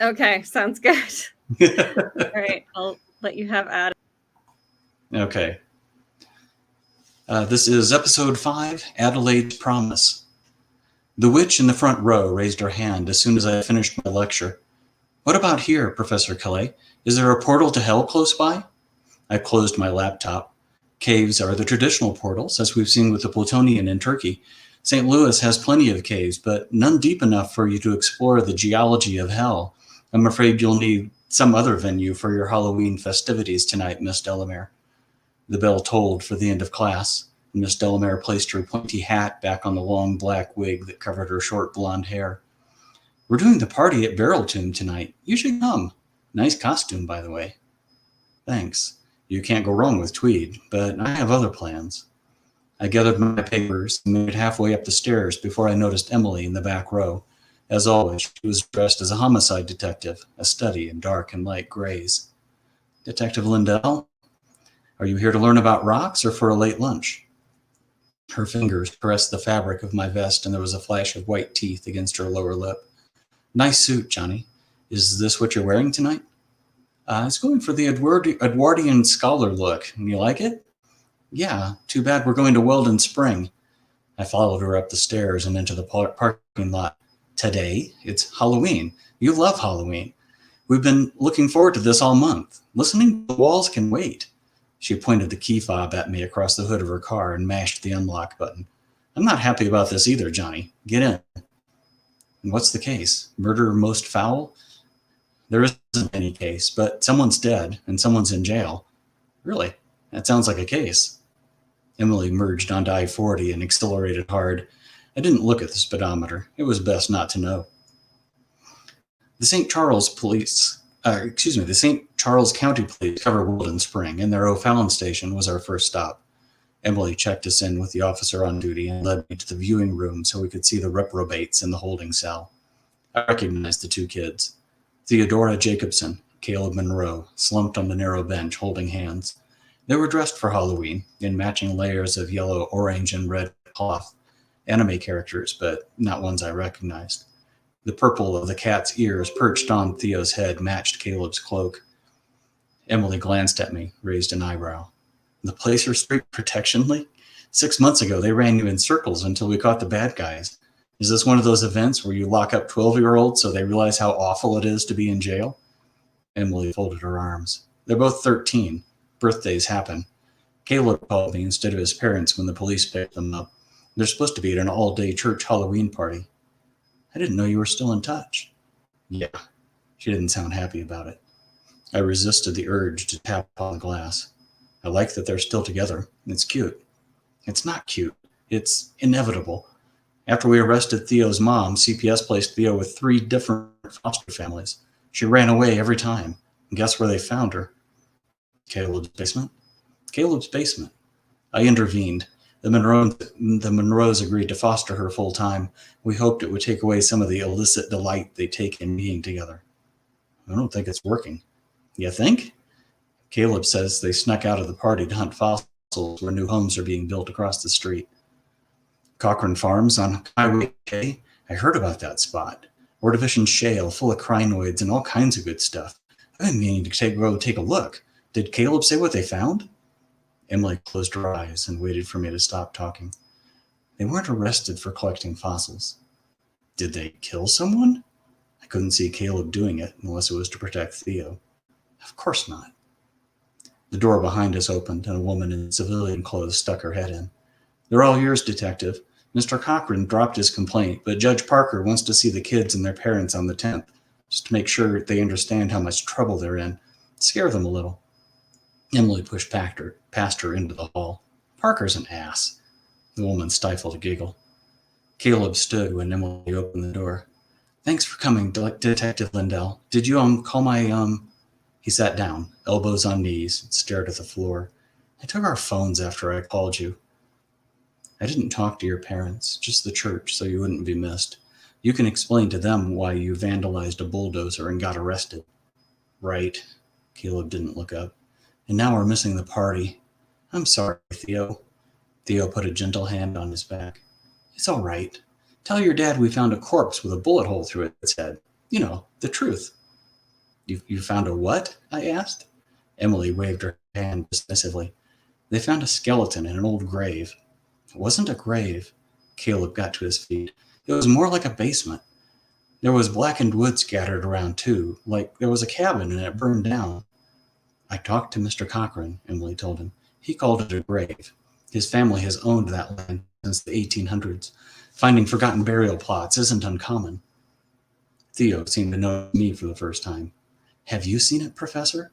Okay, sounds good. All right, I'll let you have Adam. Okay. This is episode 5, Adelaide's Promise. The witch in the front row raised her hand as soon as I finished my lecture. What about here, Professor Calais? Is there a portal to hell close by? I closed my laptop. Caves are the traditional portals, as we've seen with the Plutonian in Turkey. St. Louis has plenty of caves, but none deep enough for you to explore the geology of hell. I'm afraid you'll need some other venue for your Halloween festivities tonight, Miss Delamere. The bell tolled for the end of class. Miss Delamere placed her pointy hat back on the long black wig that covered her short blonde hair. We're doing the party at Barrel Tomb tonight. You should come. Nice costume, by the way. Thanks. You can't go wrong with tweed, but I have other plans. I gathered my papers and made it halfway up the stairs before I noticed Emily in the back row. As always, she was dressed as a homicide detective, a study in dark and light grays. Detective Lindell, are you here to learn about rocks or for a late lunch? Her fingers caressed the fabric of my vest, and there was a flash of white teeth against her lower lip. Nice suit, Johnny. Is this what you're wearing tonight? I was going for the Edwardian scholar look. You like it? Yeah, too bad we're going to Weldon Spring. I followed her up the stairs and into the parking lot. Today, it's Halloween. You love Halloween. We've been looking forward to this all month. Listening to the walls can wait. She pointed the key fob at me across the hood of her car and mashed the unlock button. I'm not happy about this either, Johnny. Get in. And what's the case? Murder most foul? There isn't any case, but someone's dead and someone's in jail. Really? That sounds like a case. Emily merged onto I-40 and accelerated hard. I didn't look at the speedometer. It was best not to know. The St. Charles County Police cover Weldon Spring, and their O'Fallon station was our first stop. Emily checked us in with the officer on duty and led me to the viewing room so we could see the reprobates in the holding cell. I recognized the two kids. Theodora Jacobson, Caleb Monroe, slumped on the narrow bench holding hands. They were dressed for Halloween in matching layers of yellow, orange, and red cloth. Anime characters, but not ones I recognized. The purple of the cat's ears perched on Theo's head matched Caleb's cloak. Emily glanced at me, raised an eyebrow. The Placer Street Protection League? 6 months ago, they ran you in circles until we caught the bad guys. Is this one of those events where you lock up 12-year-olds so they realize how awful it is to be in jail? Emily folded her arms. They're both 13. Birthdays happen. Caleb called me instead of his parents when the police picked them up. They're supposed to be at an all-day church Halloween party. I didn't know you were still in touch. Yeah. She didn't sound happy about it. I resisted the urge to tap on the glass. I like that they're still together. It's cute. It's not cute. It's inevitable. After we arrested Theo's mom, CPS placed Theo with 3 different foster families. She ran away every time. And guess where they found her? Caleb's basement? Caleb's basement. I intervened. The Monroes agreed to foster her full time. We hoped it would take away some of the illicit delight they take in being together. I don't think it's working. You think? Caleb says they snuck out of the party to hunt fossils where new homes are being built across the street. Cochrane Farms on Highway K? I heard about that spot. Ordovician shale full of crinoids and all kinds of good stuff. I've been meaning to go take a look. Did Caleb say what they found? Emily closed her eyes and waited for me to stop talking. They weren't arrested for collecting fossils. Did they kill someone? I couldn't see Caleb doing it unless it was to protect Theo. Of course not. The door behind us opened and a woman in civilian clothes stuck her head in. They're all yours, Detective. Mr. Cochrane dropped his complaint, but Judge Parker wants to see the kids and their parents on the 10th, just to make sure they understand how much trouble they're in. Scare them a little. Emily pushed past her into the hall. Parker's an ass. The woman stifled a giggle. Caleb stood when Emily opened the door. Thanks for coming, Detective Lindell. Did you call my He sat down, elbows on knees, and stared at the floor. I took our phones after I called you. I didn't talk to your parents, just the church, so you wouldn't be missed. You can explain to them why you vandalized a bulldozer and got arrested. Right. Caleb didn't look up. And now we're missing the party. I'm sorry, Theo. Theo put a gentle hand on his back. It's all right. Tell your dad we found a corpse with a bullet hole through its head. You know, the truth. You found a what? I asked. Emily waved her hand dismissively. They found a skeleton in an old grave. It wasn't a grave. Caleb got to his feet. It was more like a basement. There was blackened wood scattered around too, like there was a cabin and it burned down. I talked to Mr. Cochrane, Emily told him. He called it a grave. His family has owned that land since the 1800s. Finding forgotten burial plots isn't uncommon. Theo seemed to know me for the first time. Have you seen it, Professor?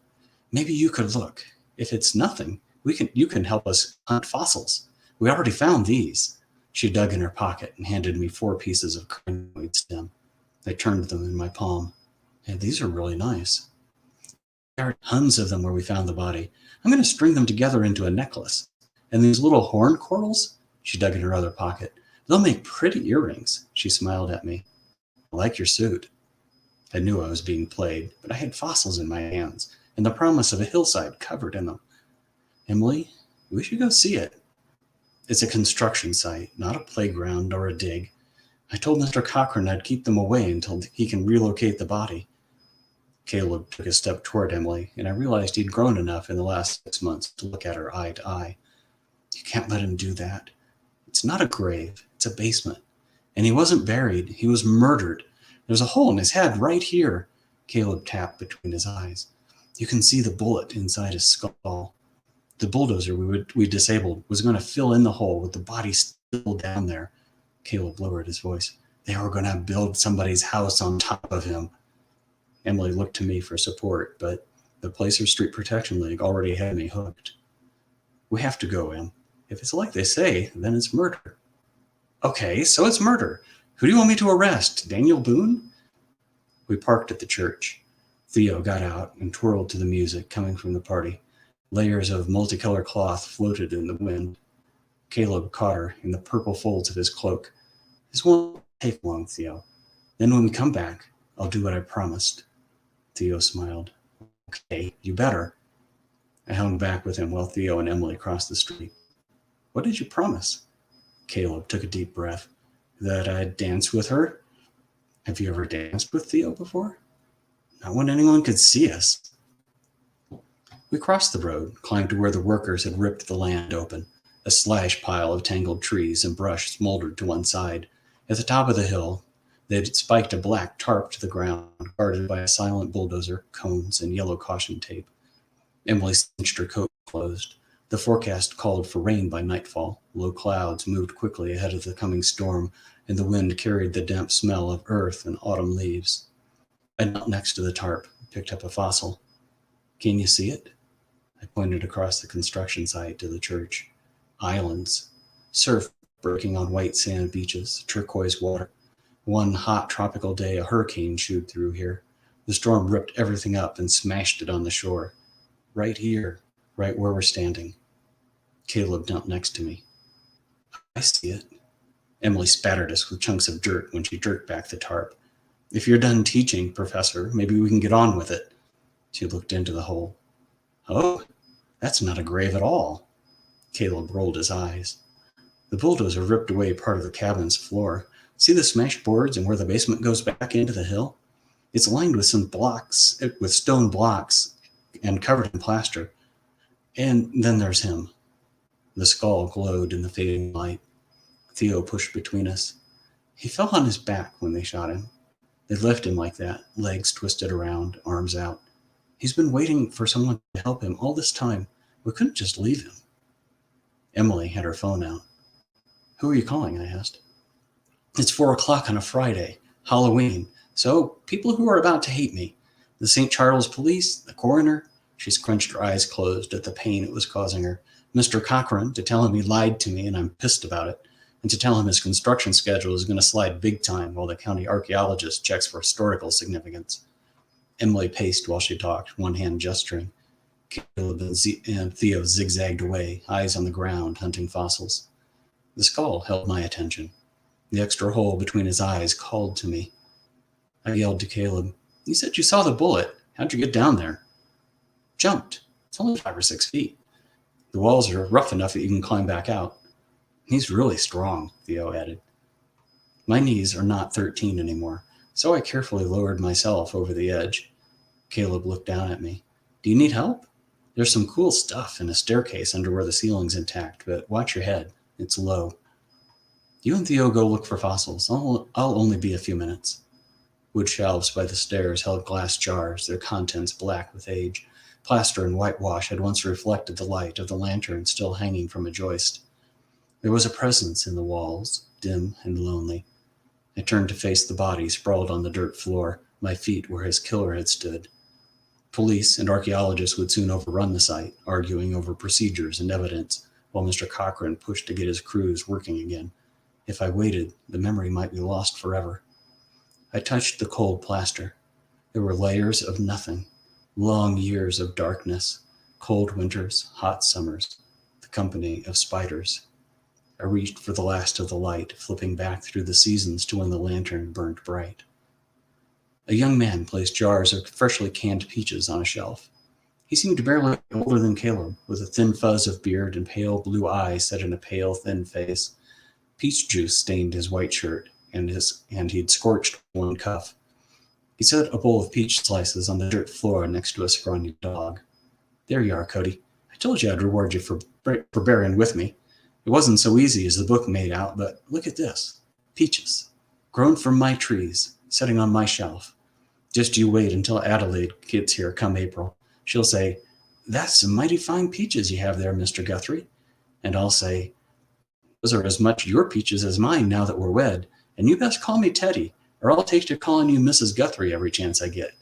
Maybe you could look. If it's nothing, you can help us hunt fossils. We already found these. She dug in her pocket and handed me 4 pieces of crinoid stem. I turned them in my palm. And these are really nice. There are tons of them where we found the body. I'm going to string them together into a necklace. And these little horn corals? She dug in her other pocket. They'll make pretty earrings. She smiled at me. I like your suit. I knew I was being played, but I had fossils in my hands and the promise of a hillside covered in them. Emily, we should go see it. It's a construction site, not a playground or a dig. I told Mr. Cochrane I'd keep them away until he can relocate the body. Caleb took a step toward Emily, and I realized he'd grown enough in the last 6 months to look at her eye to eye. You can't let him do that. It's not a grave, it's a basement. And he wasn't buried, he was murdered. There's a hole in his head right here. Caleb tapped between his eyes. You can see the bullet inside his skull. The bulldozer we disabled was going to fill in the hole with the body still down there. Caleb lowered his voice. They were going to build somebody's house on top of him. Emily looked to me for support, but the Placer Street Protection League already had me hooked. We have to go, Em. If it's like they say, then it's murder. Okay, so it's murder. Who do you want me to arrest? Daniel Boone? We parked at the church. Theo got out and twirled to the music coming from the party. Layers of multicolored cloth floated in the wind. Caleb caught her in the purple folds of his cloak. This won't take long, Theo. Then when we come back, I'll do what I promised. Theo smiled. Okay, you better. I hung back with him while Theo and Emily crossed the street. What did you promise? Caleb took a deep breath. That I'd dance with her? Have you ever danced with Theo before? Not when anyone could see us. We crossed the road, climbed to where the workers had ripped the land open. A slash pile of tangled trees and brush smoldered to one side. At the top of the hill, they'd spiked a black tarp to the ground, guarded by a silent bulldozer, cones, and yellow caution tape. Emily cinched her coat closed. The forecast called for rain by nightfall. Low clouds moved quickly ahead of the coming storm, and the wind carried the damp smell of earth and autumn leaves. I knelt next to the tarp, picked up a fossil. Can you see it? I pointed across the construction site to the church. Islands. Surf breaking on white sand beaches, turquoise water. One hot tropical day, a hurricane chewed through here. The storm ripped everything up and smashed it on the shore. Right here, right where we're standing. Caleb knelt next to me. I see it. Emily spattered us with chunks of dirt when she jerked back the tarp. If you're done teaching, Professor, maybe we can get on with it. She looked into the hole. Oh, that's not a grave at all. Caleb rolled his eyes. The bulldozer ripped away part of the cabin's floor. See the smashed boards and where the basement goes back into the hill? It's lined with some blocks, with stone blocks, and covered in plaster. And then there's him. The skull glowed in the fading light. Theo pushed between us. He fell on his back when they shot him. They left him like that, legs twisted around, arms out. He's been waiting for someone to help him all this time. We couldn't just leave him. Emily had her phone out. Who are you calling? I asked. It's 4:00 on a Friday, Halloween, so people who are about to hate me. The St. Charles police, the coroner. She scrunched her eyes closed at the pain it was causing her. Mr. Cochran, to tell him he lied to me and I'm pissed about it, and to tell him his construction schedule is going to slide big time while the county archaeologist checks for historical significance. Emily paced while she talked, one hand gesturing. Caleb and Theo zigzagged away, eyes on the ground, hunting fossils. The skull held my attention. The extra hole between his eyes called to me. I yelled to Caleb, You said you saw the bullet. How'd you get down there? Jumped. It's only 5 or 6 feet. The walls are rough enough that you can climb back out. He's really strong, Theo added. My knees are not 13 anymore, so I carefully lowered myself over the edge. Caleb looked down at me. Do you need help? There's some cool stuff in a staircase under where the ceiling's intact, but watch your head. It's low. You and Theo go look for fossils. I'll only be a few minutes. Wood shelves by the stairs held glass jars, their contents black with age. Plaster and whitewash had once reflected the light of the lantern still hanging from a joist. There was a presence in the walls, dim and lonely. I turned to face the body sprawled on the dirt floor, my feet where his killer had stood. Police and archaeologists would soon overrun the site, arguing over procedures and evidence, while Mr. Cochran pushed to get his crews working again. If I waited, the memory might be lost forever. I touched the cold plaster. There were layers of nothing, long years of darkness, cold winters, hot summers, the company of spiders. I reached for the last of the light, flipping back through the seasons to when the lantern burned bright. A young man placed jars of freshly canned peaches on a shelf. He seemed barely older than Caleb, with a thin fuzz of beard and pale blue eyes set in a pale, thin face. Peach juice stained his white shirt, and he'd scorched one cuff. He set a bowl of peach slices on the dirt floor next to a scrawny dog. There you are, Cody. I told you I'd reward you for bearing with me. It wasn't so easy as the book made out, but look at this. Peaches. Grown from my trees, sitting on my shelf. Just you wait until Adelaide gets here come April. She'll say, "That's some mighty fine peaches you have there, Mr. Guthrie." And I'll say, "Those are as much your peaches as mine now that we're wed, and you best call me Teddy, or I'll take to calling you Mrs. Guthrie every chance I get."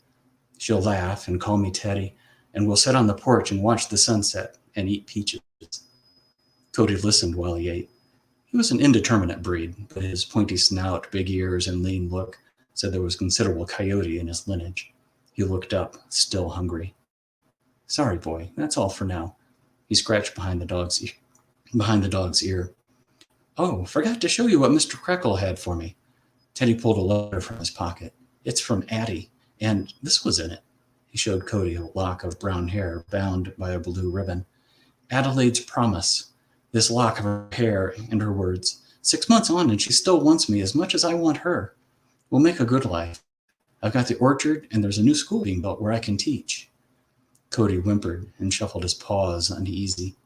She'll laugh and call me Teddy, and we'll sit on the porch and watch the sunset and eat peaches. Cody listened while he ate. He was an indeterminate breed, but his pointy snout, big ears, and lean look said there was considerable coyote in his lineage. He looked up, still hungry. "Sorry, boy, that's all for now." He scratched behind the dog's ear. "Oh, forgot to show you what Mr. Krekel had for me." Teddy pulled a letter from his pocket. "It's from Addie, and this was in it." He showed Cody a lock of brown hair bound by a blue ribbon. "Adelaide's promise. This lock of her hair and her words. 6 months on and she still wants me as much as I want her. We'll make a good life. I've got the orchard and there's a new school being built where I can teach." Cody whimpered and shuffled his paws uneasy.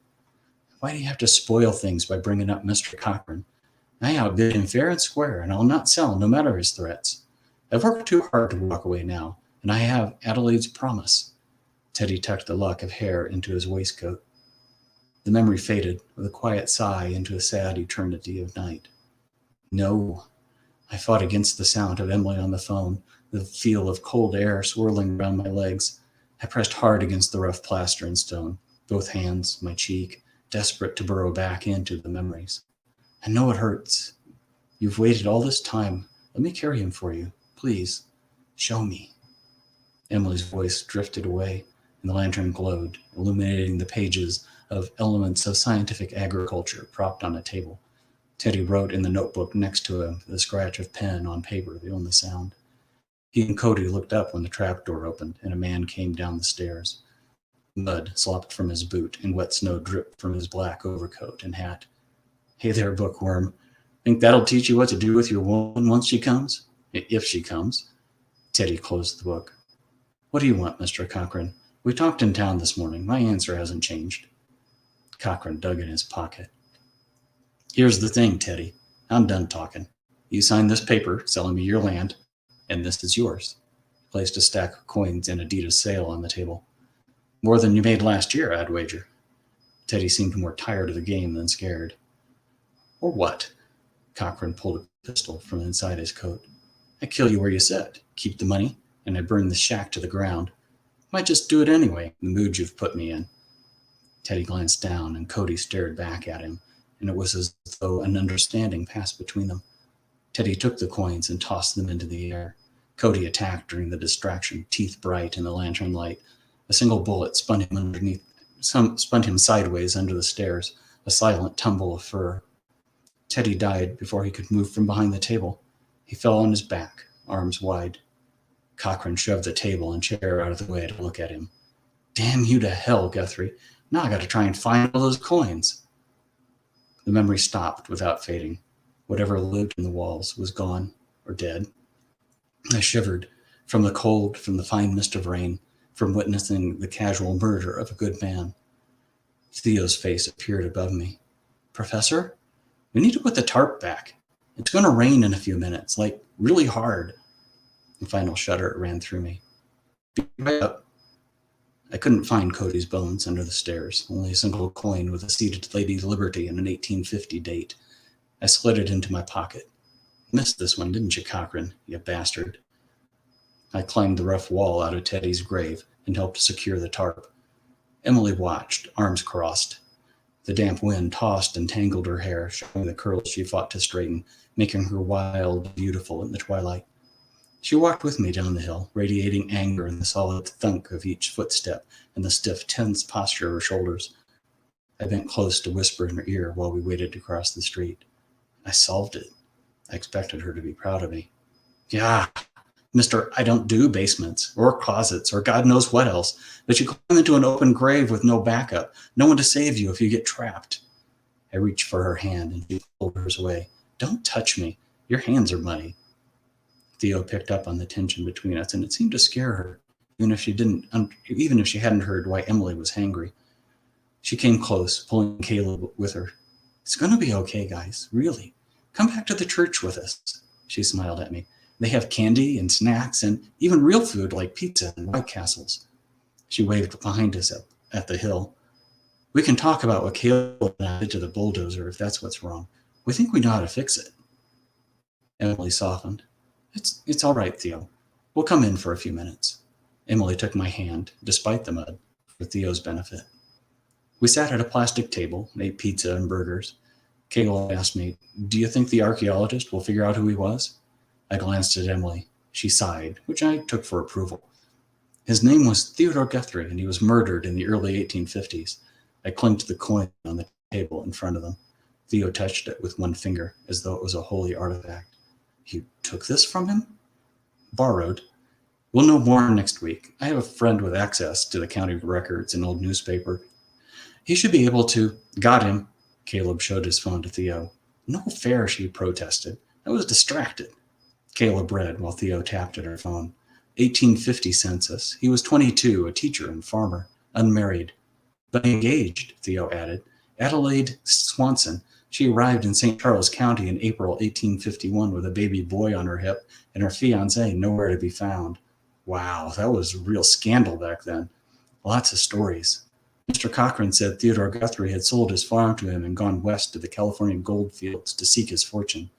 "Why do you have to spoil things by bringing up Mr. Cochrane? I outbid him fair and square, and I'll not sell no matter his threats. I've worked too hard to walk away now, and I have Adelaide's promise." Teddy tucked the lock of hair into his waistcoat. The memory faded with a quiet sigh into a sad eternity of night. "No." I fought against the sound of Emily on the phone, the feel of cold air swirling around my legs. I pressed hard against the rough plaster and stone, both hands, my cheek, desperate to burrow back into the memories. "I know it hurts. You've waited all this time. Let me carry him for you. Please, show me." Emily's voice drifted away, and the lantern glowed, illuminating the pages of Elements of Scientific Agriculture propped on a table. Teddy wrote in the notebook next to him, the scratch of pen on paper, the only sound. He and Cody looked up when the trapdoor opened and a man came down the stairs. Mud slopped from his boot and wet snow dripped from his black overcoat and hat. "Hey there, bookworm. Think that'll teach you what to do with your woman once she comes? If she comes." Teddy closed the book. "What do you want, Mr. Cochrane? We talked in town this morning. My answer hasn't changed." Cochrane dug in his pocket. "Here's the thing, Teddy. I'm done talking. You signed this paper selling me your land, and this is yours." He placed a stack of coins in a deed of sale on the table. "More than you made last year, I'd wager." Teddy seemed more tired of the game than scared. "Or what?" Cochrane pulled a pistol from inside his coat. "I kill you where you said. Keep the money, and I burn the shack to the ground. Might just do it anyway, the mood you've put me in." Teddy glanced down, and Cody stared back at him, and it was as though an understanding passed between them. Teddy took the coins and tossed them into the air. Cody attacked during the distraction, teeth bright in the lantern light. A single bullet spun him sideways under the stairs, a silent tumble of fur. Teddy died before he could move from behind the table. He fell on his back, arms wide. Cochrane shoved the table and chair out of the way to look at him. "Damn you to hell, Guthrie. Now I got to try and find all those coins." The memory stopped without fading. Whatever lived in the walls was gone or dead. I shivered from the cold, from the fine mist of rain, from witnessing the casual murder of a good man. Theo's face appeared above me. "Professor, we need to put the tarp back. It's going to rain in a few minutes, like really hard." The final shudder ran through me. "Be right up." I couldn't find Cody's bones under the stairs, only a single coin with a seated Lady Liberty and an 1850 date. I slid it into my pocket. "Missed this one, didn't you, Cochrane, you bastard?" I climbed the rough wall out of Teddy's grave and helped secure the tarp. Emily watched, arms crossed. The damp wind tossed and tangled her hair, showing the curls she fought to straighten, making her wild, beautiful in the twilight. She walked with me down the hill, radiating anger in the solid thunk of each footstep and the stiff, tense posture of her shoulders. I bent close to whisper in her ear while we waited to cross the street. "I solved it." I expected her to be proud of me. "Yeah, Mr. I don't do basements or closets or God knows what else, but you climb into an open grave with no backup, no one to save you if you get trapped." I reached for her hand and she pulled hers away. "Don't touch me. Your hands are muddy." Theo picked up on the tension between us, and it seemed to scare her, even if she hadn't heard why Emily was hangry. She came close, pulling Caleb with her. It's going to be okay, guys, really. Come back to the church with us. She smiled at me. They have candy and snacks and even real food like pizza and White Castles. She waved behind us at the hill. We can talk about what Caleb and I did to the bulldozer if that's what's wrong. We think we know how to fix it. Emily softened. It's all right, Theo. We'll come in for a few minutes. Emily took my hand, despite the mud, for Theo's benefit. We sat at a plastic table and ate pizza and burgers. Caleb asked me, do you think the archaeologist will figure out who he was? I glanced at Emily. She sighed, which I took for approval. His name was Theodore Guthrie, and he was murdered in the early 1850s. I clinked the coin on the table in front of them. Theo touched it with one finger, as though it was a holy artifact. You took this from him? Borrowed. We'll know more next week. I have a friend with access to the county records and old newspaper. He should be able to. Got him. Caleb showed his phone to Theo. No fair, she protested. I was distracted. Caleb read while Theo tapped at her phone. 1850 census. He was 22, a teacher and farmer, unmarried. But engaged, Theo added. Adelaide Swanson. She arrived in St. Charles County in April 1851 with a baby boy on her hip and her fiancé nowhere to be found. Wow, that was a real scandal back then. Lots of stories. Mr. Cochran said Theodore Guthrie had sold his farm to him and gone west to the California gold fields to seek his fortune.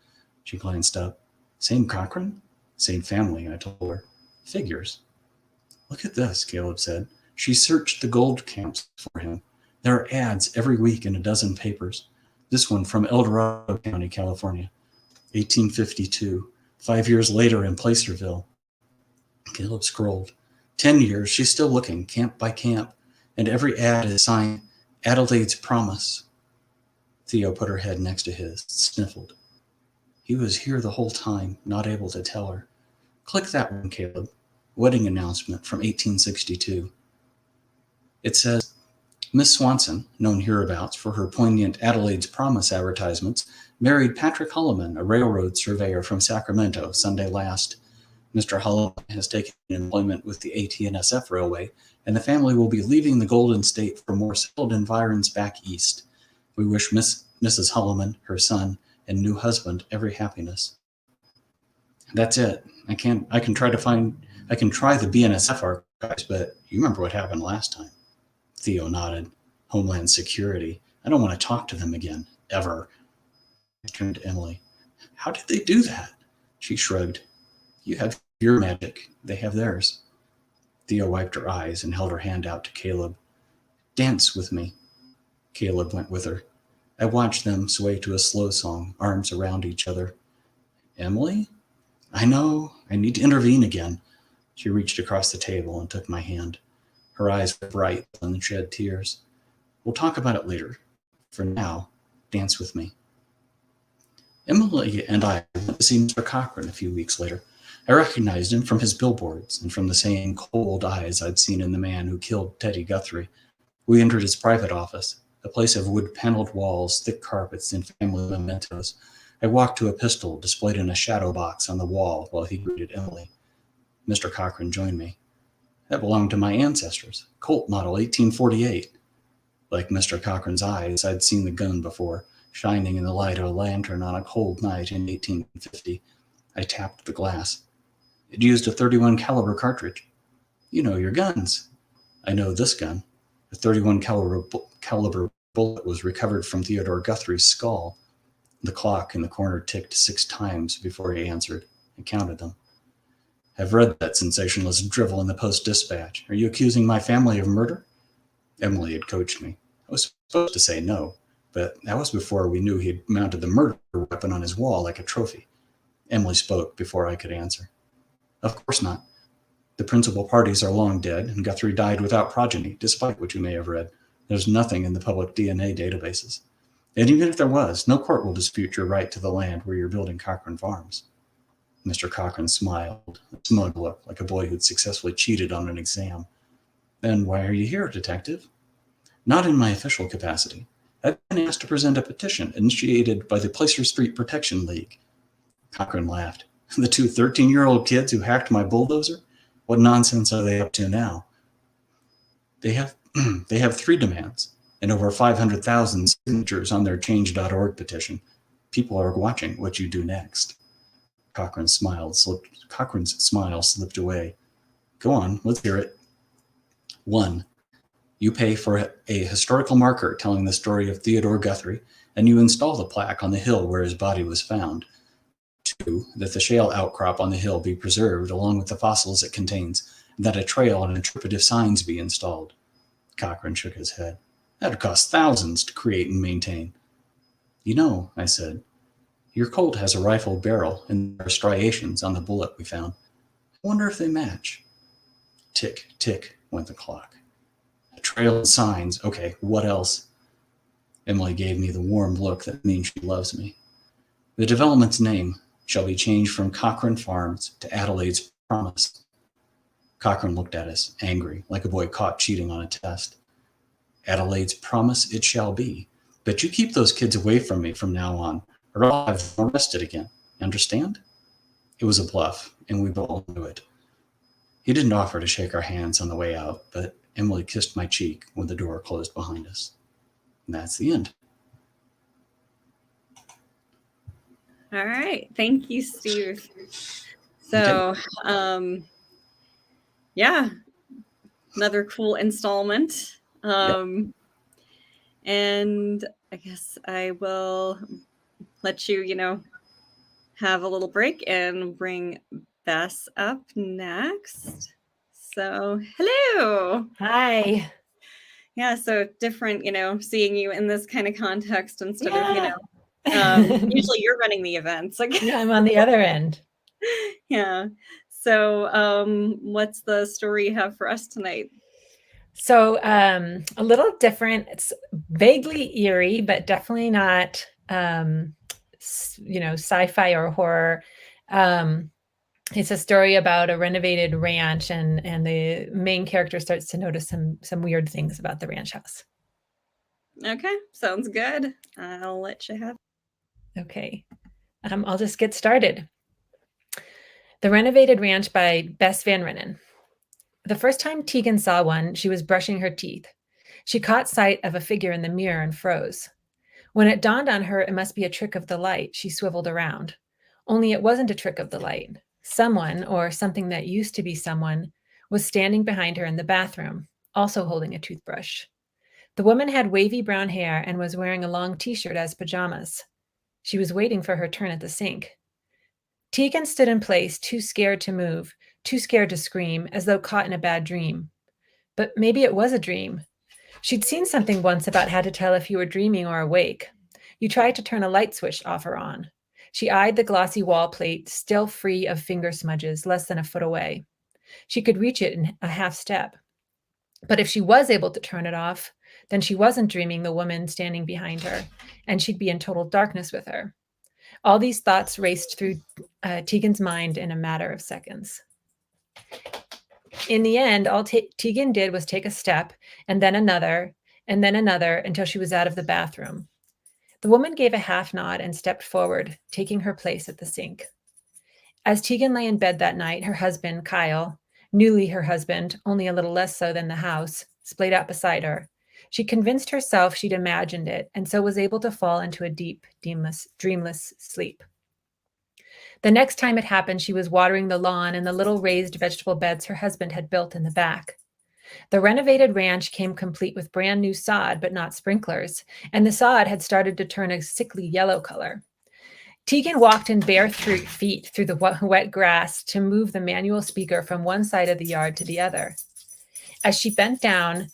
She glanced up. Same Cochran? Same family, I told her. Figures. Look at this, Caleb said. She searched the gold camps for him. There are ads every week in a dozen papers. This one from El Dorado County, California. 1852. 5 years later in Placerville. Caleb scrolled. 10 years, she's still looking, camp by camp, and every ad is signed Adelaide's Promise. Theo put her head next to his, sniffled. He was here the whole time, not able to tell her. Click that one, Caleb. Wedding announcement from 1862. It says, Miss Swanson, known hereabouts for her poignant Adelaide's Promise advertisements, married Patrick Hulliman, a railroad surveyor from Sacramento, Sunday last. Mr. Hulliman has taken employment with the AT&SF Railway, and the family will be leaving the Golden State for more settled environs back east. We wish Mrs. Hulliman, her son, and new husband every happiness. That's it. I can try the BNSF archives, but you remember what happened last time. Theo nodded. Homeland Security. I don't want to talk to them again, ever. I turned to Emily. How did they do that? She shrugged. You have your magic. They have theirs. Theo wiped her eyes and held her hand out to Caleb. Dance with me. Caleb went with her. I watched them sway to a slow song, arms around each other. Emily? I know. I need to intervene again. She reached across the table and took my hand. Her eyes were bright and shed tears. We'll talk about it later. For now, dance with me. Emily and I went to see Mr. Cochran a few weeks later. I recognized him from his billboards and from the same cold eyes I'd seen in the man who killed Teddy Guthrie. We entered his private office, a place of wood-paneled walls, thick carpets, and family mementos. I walked to a pistol displayed in a shadow box on the wall while he greeted Emily. Mr. Cochran joined me. That belonged to my ancestors, Colt model 1848. Like Mr. Cochran's eyes, I'd seen the gun before, shining in the light of a lantern on a cold night in 1850. I tapped the glass. It used a .31 caliber cartridge. You know your guns. I know this gun. A .31 caliber bullet was recovered from Theodore Guthrie's skull. The clock in the corner ticked 6 times before he answered. I counted them. I've read that sensationalist drivel in the Post-Dispatch. Are you accusing my family of murder? Emily had coached me. I was supposed to say no, but that was before we knew he'd mounted the murder weapon on his wall like a trophy. Emily spoke before I could answer. Of course not. The principal parties are long dead, and Guthrie died without progeny, despite what you may have read. There's nothing in the public DNA databases. And even if there was, no court will dispute your right to the land where you're building Cochran Farms. Mr. Cochran smiled, a smug look, like a boy who'd successfully cheated on an exam. Then why are you here, detective? Not in my official capacity. I've been asked to present a petition initiated by the Placer Street Protection League. Cochran laughed. The two 13-year-old kids who hacked my bulldozer? What nonsense are they up to now? They have 3 demands and over 500,000 signatures on their change.org petition. People are watching what you do next. Cochrane's smile slipped away. Go on, let's hear it. 1. You pay for a historical marker telling the story of Theodore Guthrie, and you install the plaque on the hill where his body was found. 2. That the shale outcrop on the hill be preserved along with the fossils it contains, and that a trail and interpretive signs be installed. Cochrane shook his head. That would cost thousands to create and maintain. You know, I said, your Colt has a rifle barrel and there are striations on the bullet we found. I wonder if they match. Tick, tick went the clock. A trail and signs. Okay, what else? Emily gave me the warm look that means she loves me. The development's name shall be changed from Cochrane Farms to Adelaide's Promise. Cochrane looked at us, angry, like a boy caught cheating on a test. Adelaide's Promise it shall be. But you keep those kids away from me from now on, or I'll have them arrested again. Understand? It was a bluff, and we both knew it. He didn't offer to shake our hands on the way out, but Emily kissed my cheek when the door closed behind us. And that's the end. All right. Thank you, Steve. So, yeah, another cool installment. And I guess I will let you, have a little break and bring Bess up next. So, hello. Hi. Yeah, so different, seeing you in this kind of context instead of, usually you're running the events. Yeah, I'm on the other end. Yeah. So, what's the story you have for us tonight? So, a little different. It's vaguely eerie, but definitely not, sci-fi or horror. It's a story about a renovated ranch, and the main character starts to notice some weird things about the ranch house. Okay, sounds good. I'll let you have. Okay, I'll just get started. The Renovated Ranch by Bess Van Rennen. The first time Tegan saw one, she was brushing her teeth. She caught sight of a figure in the mirror and froze. When it dawned on her it must be a trick of the light, she swiveled around. Only it wasn't a trick of the light. Someone, or something that used to be someone, was standing behind her in the bathroom, also holding a toothbrush. The woman had wavy brown hair and was wearing a long t-shirt as pajamas. She was waiting for her turn at the sink. Tegan stood in place, too scared to move, too scared to scream, as though caught in a bad dream. But maybe it was a dream. She'd seen something once about how to tell if you were dreaming or awake. You tried to turn a light switch off or on. She eyed the glossy wall plate, still free of finger smudges, less than a foot away. She could reach it in a half step. But if she was able to turn it off, then she wasn't dreaming the woman standing behind her, and she'd be in total darkness with her. All these thoughts raced through Tegan's mind in a matter of seconds. In the end, all Tegan did was take a step, and then another, until she was out of the bathroom. The woman gave a half nod and stepped forward, taking her place at the sink. As Tegan lay in bed that night, her husband, Kyle, newly her husband, only a little less so than the house, splayed out beside her. She convinced herself she'd imagined it, and so was able to fall into a deep, dreamless sleep. The next time it happened, she was watering the lawn in the little raised vegetable beds her husband had built in the back. The renovated ranch came complete with brand new sod, but not sprinklers, and the sod had started to turn a sickly yellow color. Tegan walked in bare feet through the wet grass to move the manual speaker from one side of the yard to the other. As she bent down,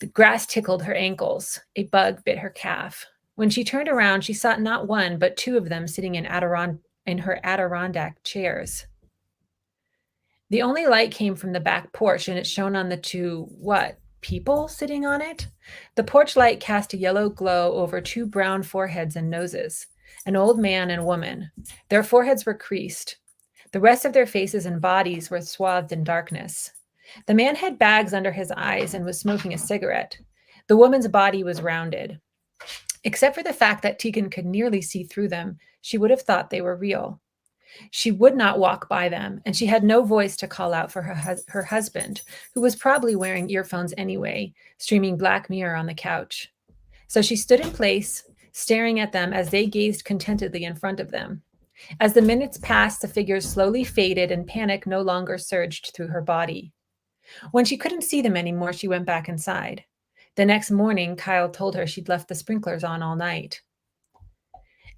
the grass tickled her ankles. A bug bit her calf. When she turned around, she saw not one, but two of them sitting in her Adirondack chairs. The only light came from the back porch, and it shone on the two, people sitting on it? The porch light cast a yellow glow over two brown foreheads and noses, an old man and woman. Their foreheads were creased. The rest of their faces and bodies were swathed in darkness. The man had bags under his eyes and was smoking a cigarette. The woman's body was rounded. Except for the fact that Tegan could nearly see through them, she would have thought they were real. She would not walk by them, and she had no voice to call out for her husband, who was probably wearing earphones anyway, streaming Black Mirror on the couch. So she stood in place, staring at them as they gazed contentedly in front of them. As the minutes passed, the figures slowly faded and panic no longer surged through her body. When she couldn't see them anymore, she went back inside. The next morning, Kyle told her she'd left the sprinklers on all night.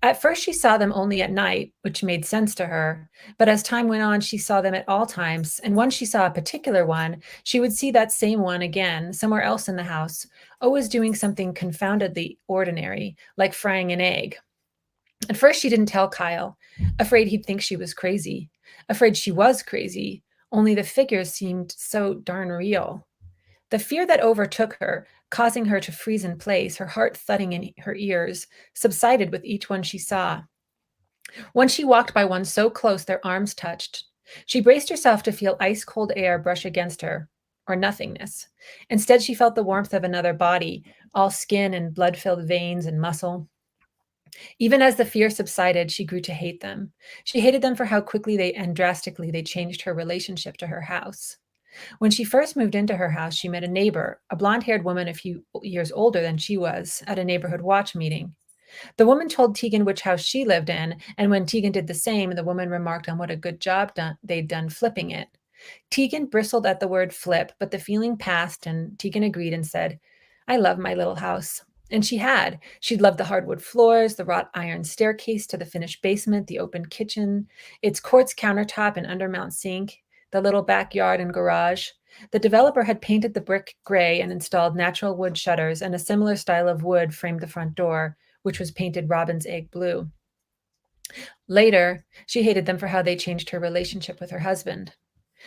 At first, she saw them only at night, which made sense to her. But as time went on, she saw them at all times. And once she saw a particular one, she would see that same one again, somewhere else in the house, always doing something confoundedly ordinary, like frying an egg. At first, she didn't tell Kyle, afraid he'd think she was crazy, afraid she was crazy, only the figures seemed so darn real. The fear that overtook her, causing her to freeze in place, her heart thudding in her ears, subsided with each one she saw. Once she walked by one so close their arms touched. She braced herself to feel ice-cold air brush against her, or nothingness. Instead, she felt the warmth of another body, all skin and blood-filled veins and muscle. Even as the fear subsided, she grew to hate them. She hated them for how quickly and drastically they changed her relationship to her house. When she first moved into her house, she met a neighbor, a blonde-haired woman a few years older than she was, at a neighborhood watch meeting. The woman told Tegan which house she lived in, and when Tegan did the same, the woman remarked on what a good job they'd done flipping it. Tegan bristled at the word flip, but the feeling passed, and Tegan agreed and said, "I love my little house." And she had. She'd loved the hardwood floors, the wrought iron staircase to the finished basement, the open kitchen, its quartz countertop and undermount sink, the little backyard and garage. The developer had painted the brick gray and installed natural wood shutters, and a similar style of wood framed the front door, which was painted robin's egg blue. Later, she hated them for how they changed her relationship with her husband.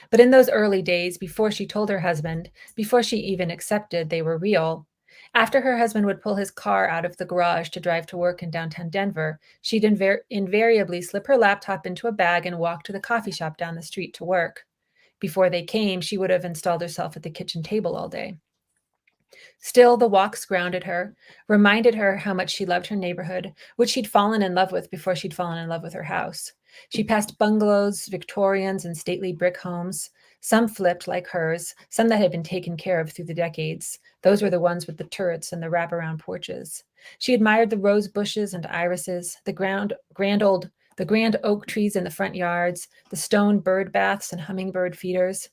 But in those early days, before she told her husband, before she even accepted they were real, after her husband would pull his car out of the garage to drive to work in downtown Denver, she'd invariably slip her laptop into a bag and walk to the coffee shop down the street to work. Before they came, she would have installed herself at the kitchen table all day. Still, the walks grounded her, reminded her how much she loved her neighborhood, which she'd fallen in love with before she'd fallen in love with her house. She passed bungalows, Victorians, and stately brick homes, some flipped like hers, some that had been taken care of through the decades. Those were the ones with the turrets and the wraparound porches. She admired the rose bushes and irises, the grand oak trees in the front yards, the stone bird baths and hummingbird feeders.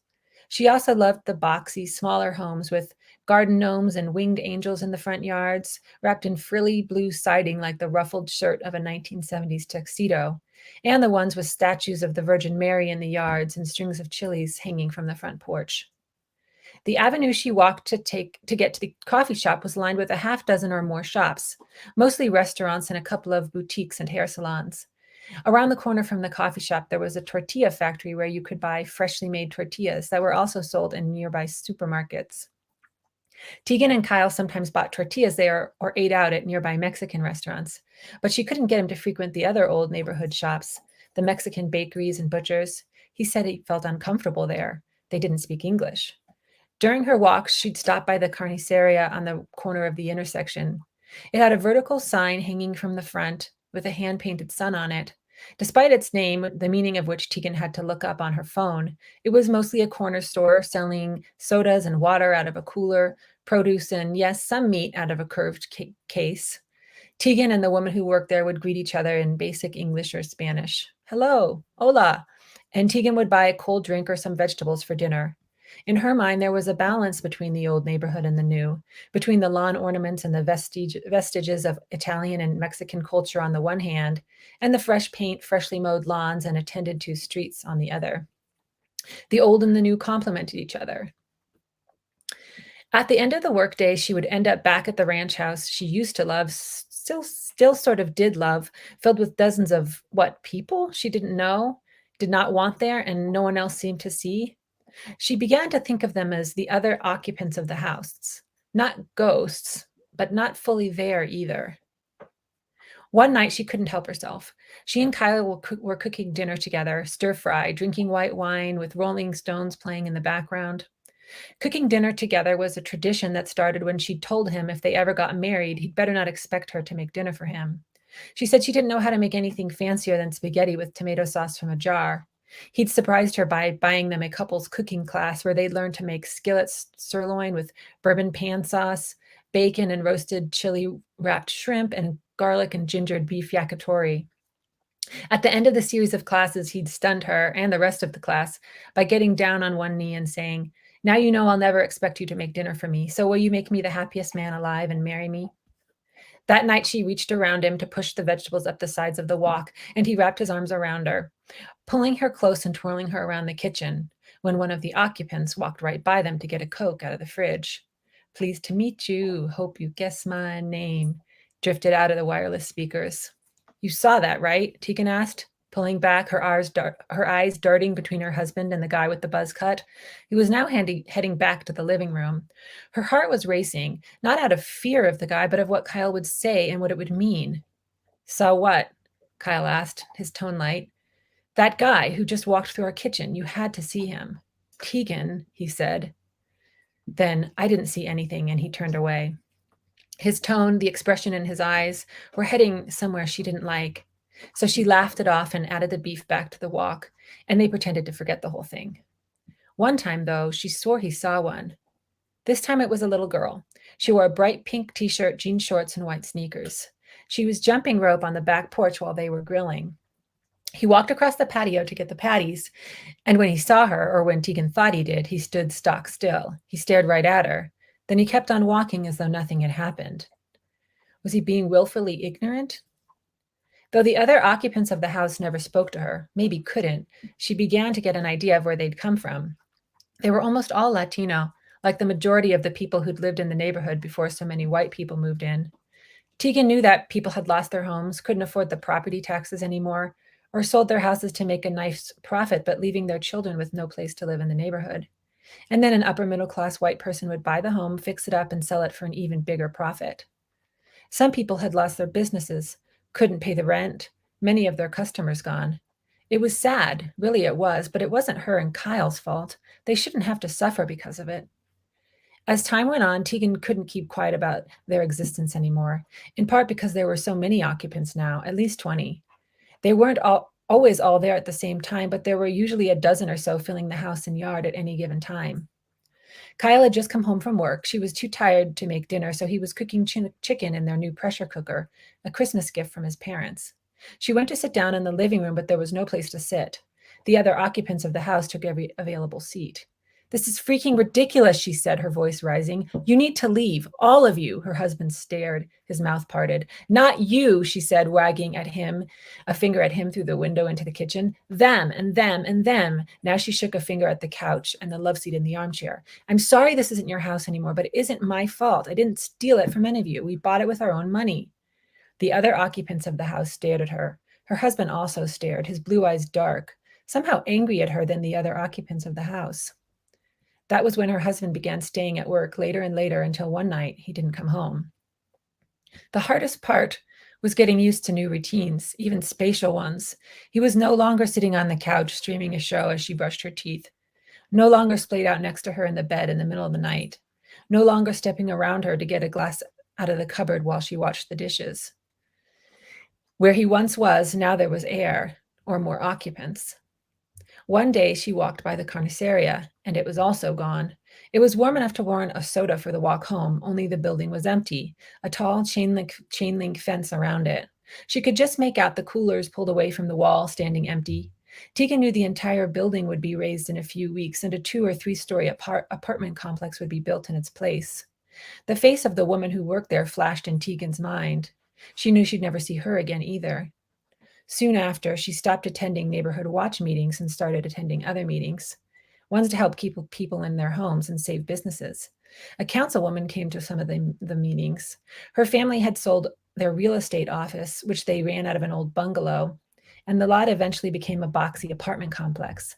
She also loved the boxy, smaller homes with garden gnomes and winged angels in the front yards, wrapped in frilly blue siding like the ruffled shirt of a 1970s tuxedo, and the ones with statues of the Virgin Mary in the yards and strings of chilies hanging from the front porch. The avenue she walked to get to the coffee shop was lined with a half dozen or more shops, mostly restaurants and a couple of boutiques and hair salons. Around the corner from the coffee shop, there was a tortilla factory where you could buy freshly made tortillas that were also sold in nearby supermarkets. Tegan and Kyle sometimes bought tortillas there or ate out at nearby Mexican restaurants, but she couldn't get him to frequent the other old neighborhood shops, the Mexican bakeries and butchers. He said he felt uncomfortable there. They didn't speak English. During her walks, she'd stop by the carniceria on the corner of the intersection. It had a vertical sign hanging from the front with a hand-painted sun on it. Despite its name, the meaning of which Tegan had to look up on her phone, it was mostly a corner store selling sodas and water out of a cooler, produce and, yes, some meat out of a curved case. Tegan and the woman who worked there would greet each other in basic English or Spanish. Hello, hola. And Tegan would buy a cold drink or some vegetables for dinner. In her mind, there was a balance between the old neighborhood and the new, between the lawn ornaments and the vestiges of Italian and Mexican culture on the one hand, and the fresh paint, freshly mowed lawns, and attended to streets on the other. The old and the new complemented each other. At the end of the workday, she would end up back at the ranch house she used to love, still sort of did love, filled with dozens of, people she didn't know, did not want there, and no one else seemed to see. She began to think of them as the other occupants of the house, not ghosts, but not fully there either. One night, she couldn't help herself. She and Kyle were cooking dinner together, stir-fry, drinking white wine with Rolling Stones playing in the background. Cooking dinner together was a tradition that started when she told him if they ever got married, he'd better not expect her to make dinner for him. She said she didn't know how to make anything fancier than spaghetti with tomato sauce from a jar. He'd surprised her by buying them a couple's cooking class where they'd learn to make skillet sirloin with bourbon pan sauce, bacon and roasted chili wrapped shrimp, and garlic and gingered beef yakitori. At the end of the series of classes, he'd stunned her and the rest of the class by getting down on one knee and saying, "Now you know I'll never expect you to make dinner for me, so will you make me the happiest man alive and marry me?" That night, she reached around him to push the vegetables up the sides of the wok, and he wrapped his arms around her, pulling her close and twirling her around the kitchen, when one of the occupants walked right by them to get a Coke out of the fridge. "Pleased to meet you. Hope you guess my name," drifted out of the wireless speakers. "You saw that, right?" Tegan asked, pulling back, her eyes darting between her husband and the guy with the buzz cut. He was now heading back to the living room. Her heart was racing, not out of fear of the guy, but of what Kyle would say and what it would mean. "Saw what?" Kyle asked, his tone light. "That guy who just walked through our kitchen. You had to see him." "Tegan," he said. Then, "I didn't see anything," and he turned away. His tone, the expression in his eyes, were heading somewhere she didn't like. So she laughed it off and added the beef back to the wok, and they pretended to forget the whole thing. One time, though, she swore he saw one. This time it was a little girl. She wore a bright pink t-shirt, jean shorts, and white sneakers. She was jumping rope on the back porch while they were grilling. He walked across the patio to get the patties, and when he saw her, or when Tegan thought he did, he stood stock still. He stared right at her. Then he kept on walking as though nothing had happened. Was he being willfully ignorant? Though the other occupants of the house never spoke to her, maybe couldn't, she began to get an idea of where they'd come from. They were almost all Latino, like the majority of the people who'd lived in the neighborhood before so many white people moved in. Tegan knew that people had lost their homes, couldn't afford the property taxes anymore, or sold their houses to make a nice profit, but leaving their children with no place to live in the neighborhood. And then an upper middle class white person would buy the home, fix it up, and sell it for an even bigger profit. Some people had lost their businesses, couldn't pay the rent, many of their customers gone. It was sad, really it was, but it wasn't her and Kyle's fault. They shouldn't have to suffer because of it. As time went on, Tegan couldn't keep quiet about their existence anymore, in part because there were so many occupants now, at least 20. They weren't always all there at the same time, but there were usually a dozen or so filling the house and yard at any given time. Kyle had just come home from work. She was too tired to make dinner, so he was cooking chicken in their new pressure cooker, a Christmas gift from his parents. She went to sit down in the living room, but there was no place to sit. The other occupants of the house took every available seat. "This is freaking ridiculous," she said, her voice rising. "You need to leave, all of you." Her husband stared, his mouth parted. "Not you," she said, wagging at him, a finger at him through the window into the kitchen. "Them and them and them." Now she shook a finger at the couch and the love seat in the armchair. "I'm sorry this isn't your house anymore, but it isn't my fault. I didn't steal it from any of you. We bought it with our own money." The other occupants of the house stared at her. Her husband also stared, his blue eyes dark, somehow angry at her than the other occupants of the house. That was when her husband began staying at work later and later until one night he didn't come home. The hardest part was getting used to new routines, even spatial ones. He was no longer sitting on the couch streaming a show as she brushed her teeth, no longer splayed out next to her in the bed in the middle of the night, no longer stepping around her to get a glass out of the cupboard while she watched the dishes. Where he once was, now there was air, or more occupants. One day she walked by the carniceria, and it was also gone. It was warm enough to warrant a soda for the walk home, only the building was empty, a tall chain link fence around it. She could just make out the coolers pulled away from the wall, standing empty. Tegan knew the entire building would be razed in a few weeks, and a 2- or 3-story apartment complex would be built in its place. The face of the woman who worked there flashed in Tegan's mind. She knew she'd never see her again either. Soon after, she stopped attending neighborhood watch meetings and started attending other meetings, ones to help keep people in their homes and save businesses. A councilwoman came to some of the meetings. Her family had sold their real estate office, which they ran out of an old bungalow, and the lot eventually became a boxy apartment complex.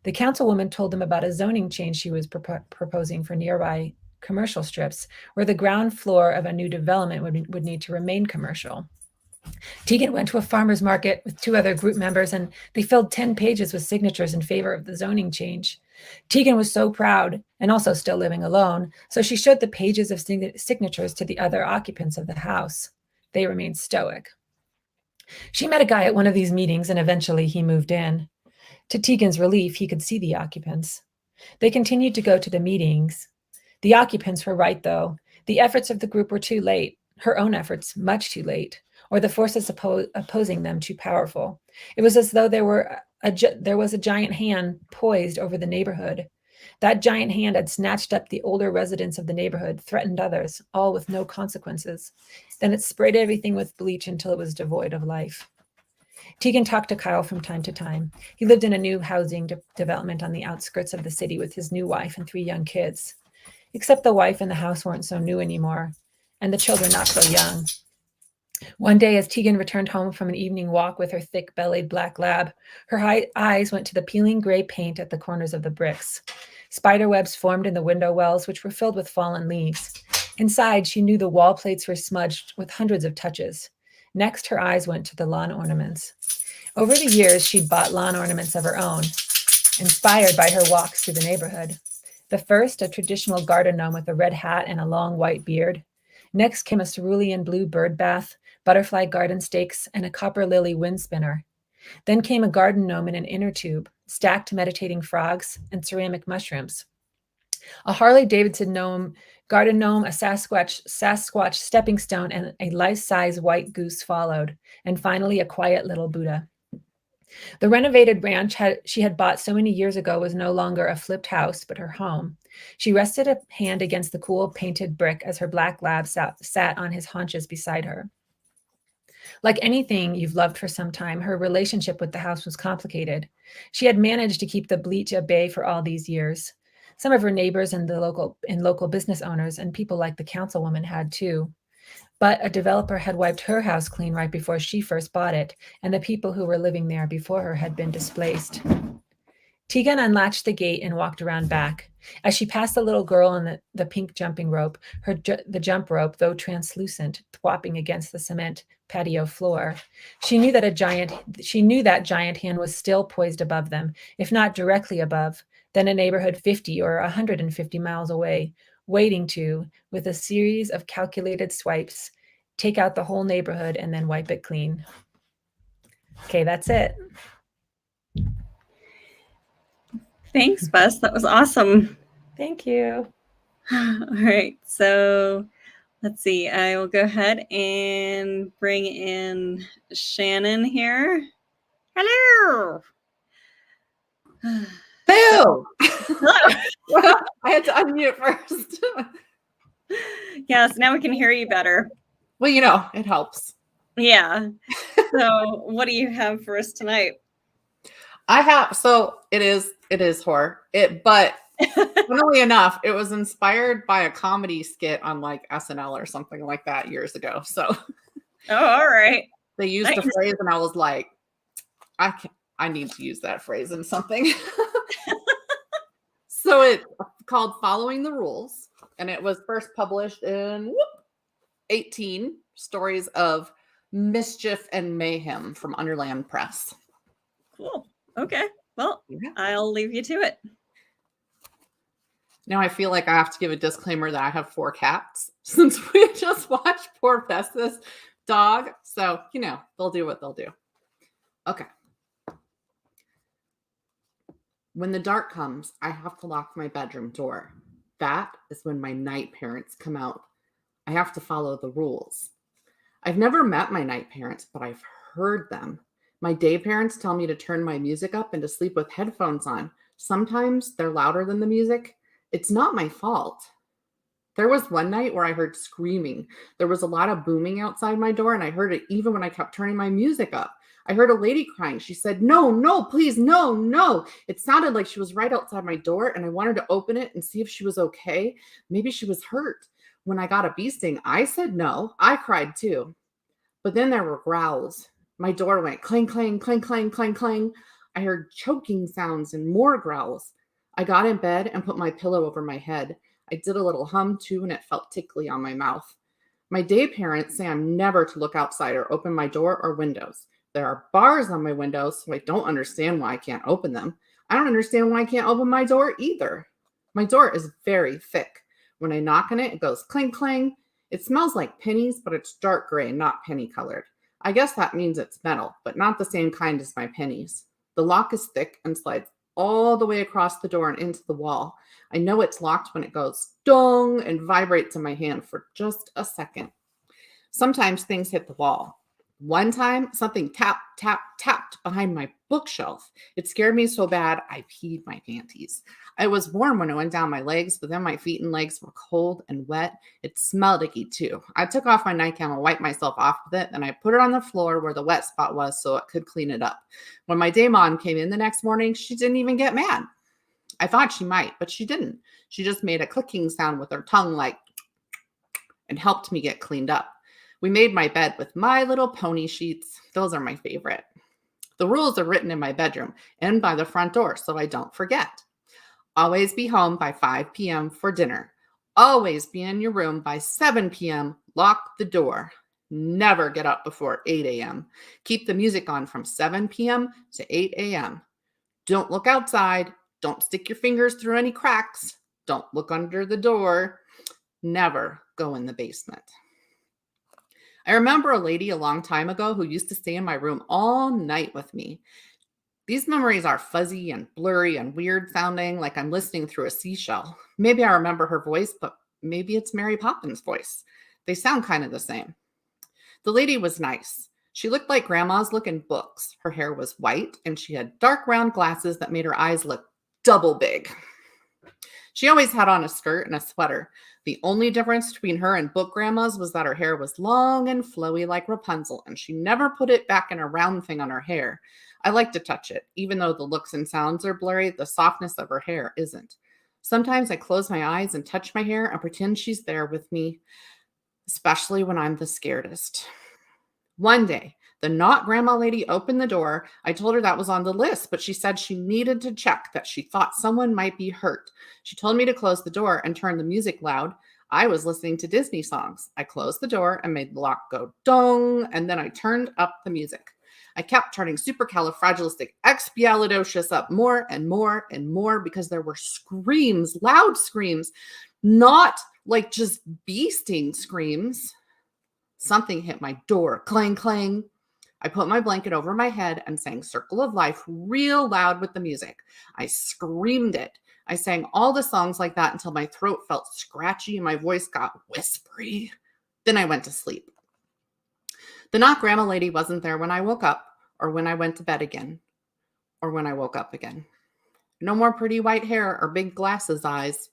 The councilwoman told them about a zoning change she was proposing for nearby commercial strips, where the ground floor of a new development would need to remain commercial. Tegan went to a farmer's market with 2 other group members, and they filled 10 pages with signatures in favor of the zoning change. Tegan was so proud, and also still living alone, so she showed the pages of signatures to the other occupants of the house. They remained stoic. She met a guy at one of these meetings, and eventually he moved in. To Tegan's relief, he could see the occupants. They continued to go to the meetings. The occupants were right, though. The efforts of the group were too late, her own efforts much too late, or the forces opposing them too powerful. It was as though there was a giant hand poised over the neighborhood. That giant hand had snatched up the older residents of the neighborhood, threatened others, all with no consequences. Then it sprayed everything with bleach until it was devoid of life. Tegan talked to Kyle from time to time. He lived in a new housing development on the outskirts of the city with his new wife and 3 young kids. Except the wife and the house weren't so new anymore, and the children not so young. One day, as Tegan returned home from an evening walk with her thick-bellied black lab, her eyes went to the peeling gray paint at the corners of the bricks. Spider webs formed in the window wells, which were filled with fallen leaves. Inside, she knew the wall plates were smudged with hundreds of touches. Next, her eyes went to the lawn ornaments. Over the years, she'd bought lawn ornaments of her own, inspired by her walks through the neighborhood. The first, a traditional garden gnome with a red hat and a long white beard. Next came a cerulean blue bird bath, butterfly garden stakes, and a copper lily wind spinner. Then came a garden gnome in an inner tube, stacked meditating frogs, and ceramic mushrooms. A Harley-Davidson gnome, garden gnome, a Sasquatch stepping stone, and a life-size white goose followed, and finally a quiet little Buddha. The renovated ranch she had bought so many years ago was no longer a flipped house, but her home. She rested a hand against the cool painted brick as her black lab sat on his haunches beside her. Like anything you've loved for some time, her relationship with the house was complicated. She had managed to keep the bleach at bay for all these years. Some of her neighbors and local business owners and people like the councilwoman had too. But a developer had wiped her house clean right before she first bought it, and the people who were living there before her had been displaced. Tegan unlatched the gate and walked around back. As she passed the little girl on the pink jumping rope, the jump rope, though translucent, thwopping against the cement patio floor, she knew that giant hand was still poised above them, if not directly above, then a neighborhood 50 or 150 miles away, waiting to, with a series of calculated swipes, take out the whole neighborhood and then wipe it clean. Okay, that's it. Thanks, Bess. That was awesome. Thank you. All right, so let's see. I will go ahead and bring in Shannon here. Hello. Hello. Hello. Well, I had to unmute first. Yes, now we can hear you better. Well, you know, it helps. Yeah. So what do you have for us tonight? It is horror. But funnily enough, it was inspired by a comedy skit on like SNL or something like that years ago. So all right. they used Nice. the phrase and I was like, I need to use that phrase in something. So it's called Following the Rules, and it was first published in 18 Stories of Mischief and Mayhem from Underland Press. Cool. Okay. Well, Yeah. I'll leave you to it. Now I feel like I have to give a disclaimer that I have 4 cats since we just watched poor Bess's dog. So, you know, they'll do what they'll do. Okay. When the dark comes, I have to lock my bedroom door. That is when my night parents come out. I have to follow the rules. I've never met my night parents, but I've heard them. My day parents tell me to turn my music up and to sleep with headphones on. Sometimes they're louder than the music. It's not my fault. There was one night where I heard screaming. There was a lot of booming outside my door, and I heard it even when I kept turning my music up. I heard a lady crying. She said, "No, no, please, no, no." It sounded like she was right outside my door, and I wanted to open it and see if she was okay. Maybe she was hurt. When I got a bee sting, I said no. I cried too. But then there were growls. My door went clang, clang, clang, clang, clang, clang. I heard choking sounds and more growls. I got in bed and put my pillow over my head. I did a little hum too, and it felt tickly on my mouth. My day parents say I'm never to look outside or open my door or windows. There are bars on my windows, so I don't understand why I can't open them. I don't understand why I can't open my door either. My door is very thick. When I knock on it, it goes clang, clang. It smells like pennies, but it's dark gray, not penny colored. I guess that means it's metal, but not the same kind as my pennies. The lock is thick and slides all the way across the door and into the wall. I know it's locked when it goes dong and vibrates in my hand for just a second. Sometimes things hit the wall. One time, something tapped behind my bookshelf. It scared me so bad, I peed my panties. I was warm when it went down my legs, but then my feet and legs were cold and wet. It smelled icky too. I took off my nightgown and wiped myself off with it, then I put it on the floor where the wet spot was so it could clean it up. When my day mom came in the next morning, she didn't even get mad. I thought she might, but she didn't. She just made a clicking sound with her tongue like and helped me get cleaned up. We made my bed with My Little Pony sheets. Those are my favorite. The rules are written in my bedroom and by the front door so I don't forget. Always be home by 5 p.m. for dinner. Always be in your room by 7 p.m. Lock the door. Never get up before 8 a.m. Keep the music on from 7 p.m. to 8 a.m. Don't look outside. Don't stick your fingers through any cracks. Don't look under the door. Never go in the basement. I remember a lady a long time ago who used to stay in my room all night with me. These memories are fuzzy and blurry and weird sounding, like I'm listening through a seashell. Maybe I remember her voice, but maybe it's Mary Poppins' voice. They sound kind of the same. The lady was nice. She looked like grandmas look in books. Her hair was white, and she had dark round glasses that made her eyes look double big. She always had on a skirt and a sweater. The only difference between her and book grandmas was that her hair was long and flowy like Rapunzel, and she never put it back in a round thing on her hair. I like to touch it. Even though the looks and sounds are blurry, the softness of her hair isn't. Sometimes I close my eyes and touch my hair and pretend she's there with me, especially when I'm the scaredest. One day, the not grandma lady opened the door. I told her that was on the list, but she said she needed to check that she thought someone might be hurt. She told me to close the door and turn the music loud. I was listening to Disney songs. I closed the door and made the lock go dong, and then I turned up the music. I kept turning supercalifragilisticexpialidocious up more and more and more because there were screams, loud screams, not like just bee sting screams. Something hit my door, clang, clang. I put my blanket over my head and sang Circle of Life real loud with the music. I screamed it. I sang all the songs like that until my throat felt scratchy and my voice got whispery. Then I went to sleep. The not grandma lady wasn't there when I woke up, or when I went to bed again, or when I woke up again. No more pretty white hair or big glasses eyes.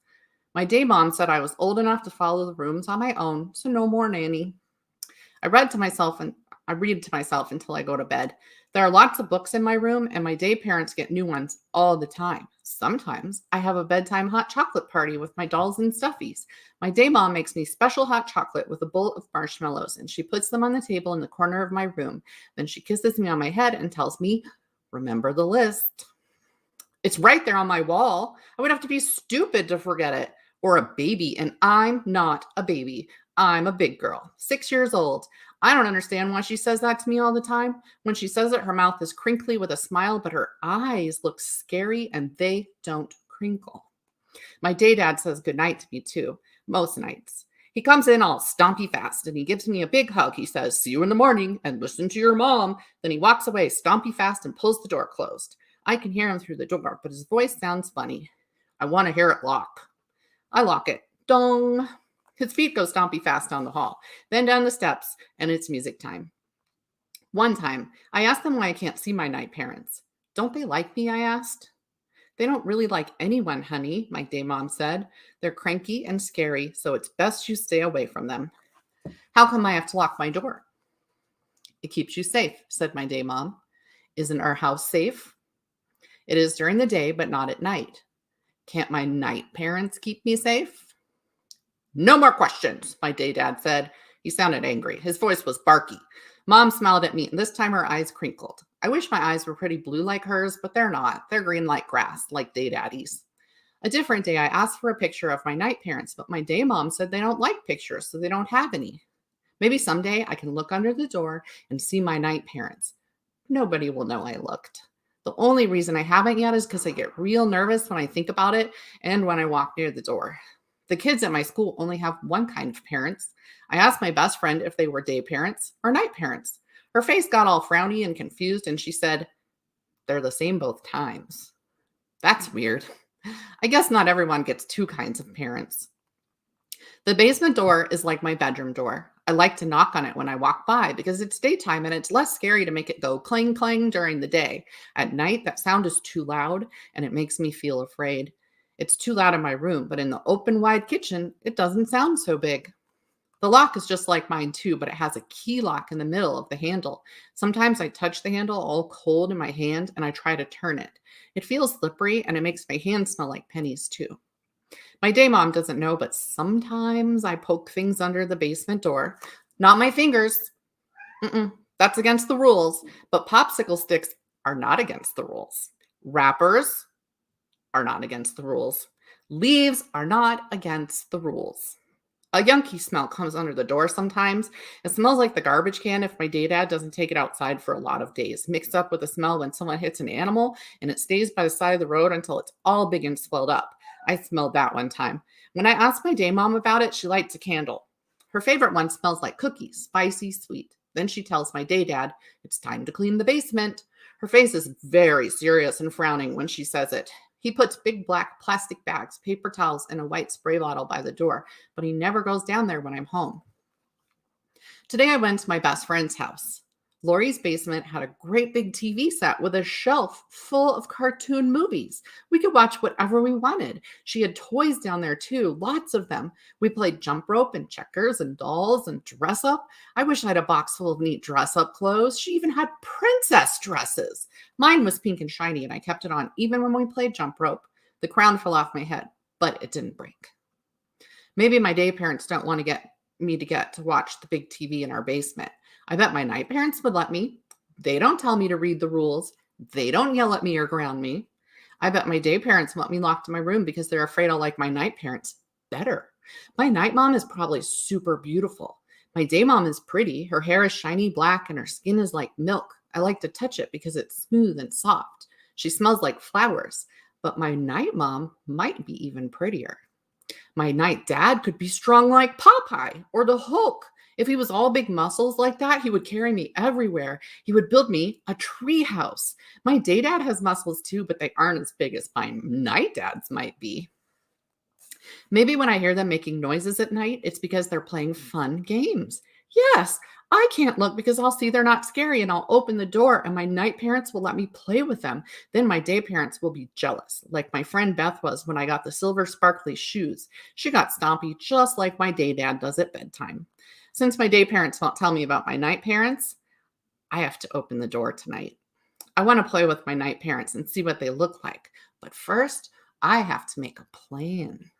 My day mom said I was old enough to follow the rooms on my own, so no more nanny. I read to myself until I go to bed. There are lots of books in my room, and my day parents get new ones all the time. Sometimes I have a bedtime hot chocolate party with my dolls and stuffies. My day mom makes me special hot chocolate with a bowl of marshmallows, and she puts them on the table in the corner of my room. Then she kisses me on my head and tells me, remember the list. It's right there on my wall. I would have to be stupid to forget it. Or a baby, and I'm not a baby. I'm a big girl, 6 years old. I don't understand why she says that to me all the time. When she says it, her mouth is crinkly with a smile, but her eyes look scary and they don't crinkle. My day dad says goodnight to me too, most nights. He comes in all stompy fast and he gives me a big hug. He says, see you in the morning and listen to your mom. Then he walks away stompy fast and pulls the door closed. I can hear him through the door, but his voice sounds funny. I want to hear it lock. I lock it. Dong. His feet go stompy fast down the hall, then down the steps, and it's music time. One time, I asked them why I can't see my night parents. Don't they like me, I asked. They don't really like anyone, honey, my day mom said. They're cranky and scary, so it's best you stay away from them. How come I have to lock my door? It keeps you safe, said my day mom. Isn't our house safe? It is during the day, but not at night. Can't my night parents keep me safe? No more questions, my day dad said. He sounded angry. His voice was barky. Mom smiled at me, and this time her eyes crinkled. I wish my eyes were pretty blue like hers, but they're not. They're green like grass, like day daddy's. A different day, I asked for a picture of my night parents, but my day mom said they don't like pictures, so they don't have any. Maybe someday I can look under the door and see my night parents. Nobody will know I looked. The only reason I haven't yet is because I get real nervous when I think about it and when I walk near the door. The kids at my school only have one kind of parents. I asked my best friend if they were day parents or night parents. Her face got all frowny and confused, and she said, "They're the same both times." That's weird. I guess not everyone gets two kinds of parents. The basement door is like my bedroom door. I like to knock on it when I walk by because it's daytime and it's less scary to make it go clang clang during the day. At night, that sound is too loud and it makes me feel afraid. It's too loud in my room, but in the open, wide kitchen, it doesn't sound so big. The lock is just like mine too, but it has a key lock in the middle of the handle. Sometimes I touch the handle all cold in my hand and I try to turn it. It feels slippery and it makes my hand smell like pennies too. My day mom doesn't know, but sometimes I poke things under the basement door. Not my fingers. That's against the rules. But popsicle sticks are not against the rules. Wrappers are not against the rules. Leaves are not against the rules. A yunky smell comes under the door sometimes. It smells like the garbage can if my dad doesn't take it outside for a lot of days, mixed up with the smell when someone hits an animal and it stays by the side of the road until it's all big and swelled up. I smelled that one time. When I asked my day mom about it, she lights a candle. Her favorite one smells like cookies, spicy, sweet. Then she tells my dad, it's time to clean the basement. Her face is very serious and frowning when she says it. He puts big black plastic bags, paper towels, and a white spray bottle by the door, but he never goes down there when I'm home. Today I went to my best friend's house. Lori's basement had a great big TV set with a shelf full of cartoon movies. We could watch whatever we wanted. She had toys down there too, lots of them. We played jump rope and checkers and dolls and dress up. I wish I had a box full of neat dress up clothes. She even had princess dresses. Mine was pink and shiny and I kept it on even when we played jump rope. The crown fell off my head, but it didn't break. Maybe my day parents don't want to get me to watch the big TV in our basement. I bet my night parents would let me. They don't tell me to read the rules. They don't yell at me or ground me. I bet my day parents want me locked in my room because they're afraid I'll like my night parents better. My night mom is probably super beautiful. My day mom is pretty. Her hair is shiny black and her skin is like milk. I like to touch it because it's smooth and soft. She smells like flowers. But my night mom might be even prettier. My night dad could be strong like Popeye or the Hulk. If he was all big muscles like that, he would carry me everywhere. He would build me a tree house. My day dad has muscles too, but they aren't as big as my night dad's might be. Maybe when I hear them making noises at night, it's because they're playing fun games. Yes, I can't look because I'll see they're not scary and I'll open the door and my night parents will let me play with them. Then my day parents will be jealous, like my friend Beth was when I got the silver sparkly shoes. She got stompy just like my day dad does at bedtime. Since my day parents won't tell me about my night parents, I have to open the door tonight. I want to play with my night parents and see what they look like. But first, I have to make a plan.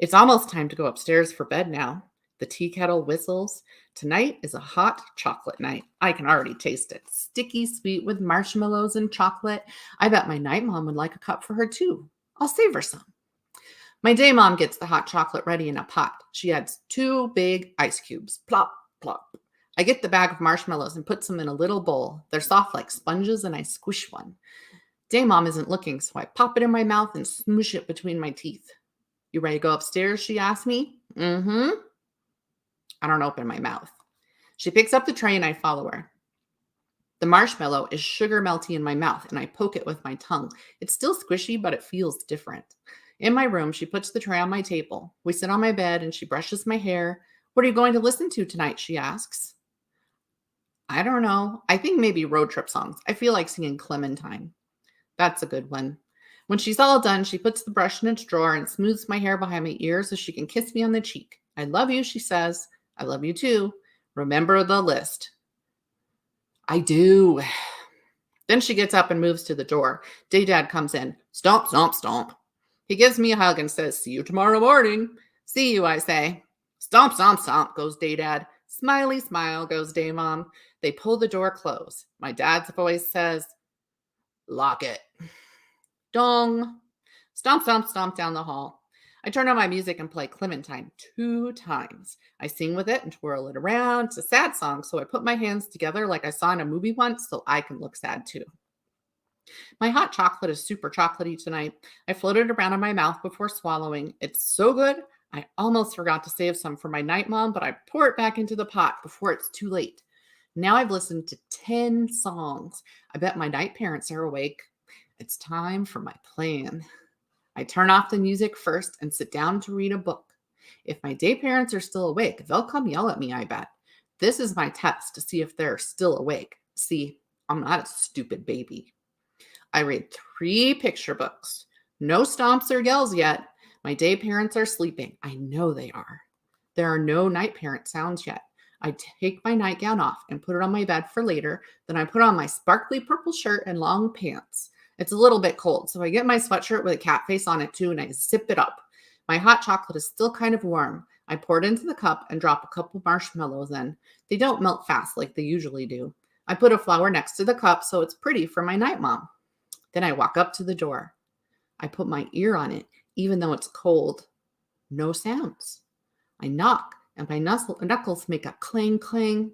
It's almost time to go upstairs for bed now. The tea kettle whistles. Tonight is a hot chocolate night. I can already taste it. Sticky sweet with marshmallows and chocolate. I bet my night mom would like a cup for her too. I'll save her some. My day mom gets the hot chocolate ready in a pot. She adds 2 big ice cubes. Plop, plop. I get the bag of marshmallows and put them in a little bowl. They're soft like sponges and I squish one. Day mom isn't looking, so I pop it in my mouth and smoosh it between my teeth. You ready to go upstairs? She asks me. I don't open my mouth. She picks up the tray and I follow her. The marshmallow is sugar melty in my mouth and I poke it with my tongue. It's still squishy, but it feels different. In my room, she puts the tray on my table. We sit on my bed and she brushes my hair. What are you going to listen to tonight? She asks. I don't know. I think maybe road trip songs. I feel like singing Clementine. That's a good one. When she's all done, she puts the brush in its drawer and smooths my hair behind my ears so she can kiss me on the cheek. I love you, she says. I love you too. Remember the list. I do. Then she gets up and moves to the door. Dad comes in. Stomp, stomp, stomp. He gives me a hug and says, see you tomorrow morning. See you, I say. Stomp, stomp, stomp, goes Dad. Smiley smile, goes Day Mom. They pull the door close. My dad's voice says, lock it. Dong. Stomp, stomp, stomp down the hall. I turn on my music and play Clementine 2 times. I sing with it and twirl it around. It's a sad song, so I put my hands together like I saw in a movie once so I can look sad too. My hot chocolate is super chocolatey tonight. I float it around in my mouth before swallowing. It's so good, I almost forgot to save some for my night mom, but I pour it back into the pot before it's too late. Now I've listened to 10 songs. I bet my night parents are awake. It's time for my plan. I turn off the music first and sit down to read a book. If my day parents are still awake, they'll come yell at me, I bet. This is my test to see if they're still awake. See, I'm not a stupid baby. I read 3 picture books. No stomps or yells yet. My day parents are sleeping. I know they are. There are no night parent sounds yet. I take my nightgown off and put it on my bed for later. Then I put on my sparkly purple shirt and long pants. It's a little bit cold, so I get my sweatshirt with a cat face on it too, and I zip it up. My hot chocolate is still kind of warm. I pour it into the cup and drop a couple marshmallows in. They don't melt fast like they usually do. I put a flower next to the cup so it's pretty for my night mom. Then I walk up to the door. I put my ear on it, even though it's cold. No sounds. I knock, and my knuckles make a clang, clang.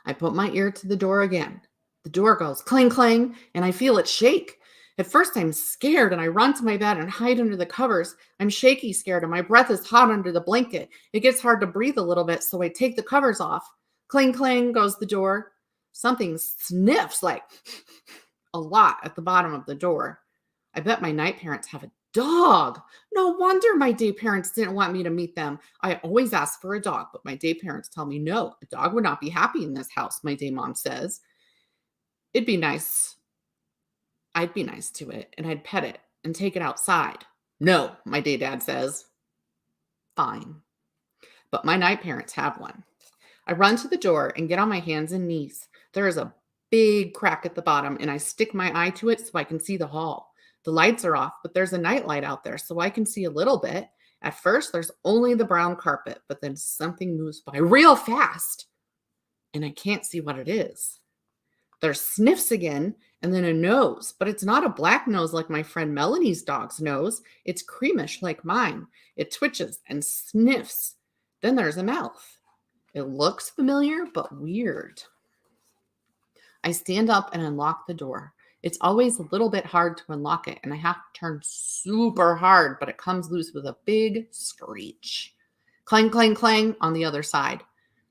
I put my ear to the door again. The door goes clang, clang, and I feel it shake. At first, I'm scared, and I run to my bed and hide under the covers. I'm shaky scared, and my breath is hot under the blanket. It gets hard to breathe a little bit, so I take the covers off. Clang, clang goes the door. Something sniffs like a lot at the bottom of the door. I bet my night parents have a dog. No wonder my day parents didn't want me to meet them. I always ask for a dog, but my day parents tell me no, a dog would not be happy in this house, my day mom says. It'd be nice. I'd be nice to it, and I'd pet it and take it outside. No, my day dad says. Fine. But my night parents have one. I run to the door and get on my hands and knees. There is a big crack at the bottom, and I stick my eye to it so I can see the hall. The lights are off, but there's a night light out there, so I can see a little bit. At first, there's only the brown carpet, but then something moves by real fast, and I can't see what it is. There's sniffs again, and then a nose, but it's not a black nose like my friend Melanie's dog's nose. It's creamish like mine. It twitches and sniffs. Then there's a mouth. It looks familiar, but weird. I stand up and unlock the door. It's always a little bit hard to unlock it, and I have to turn super hard, but it comes loose with a big screech. Clang, clang, clang on the other side.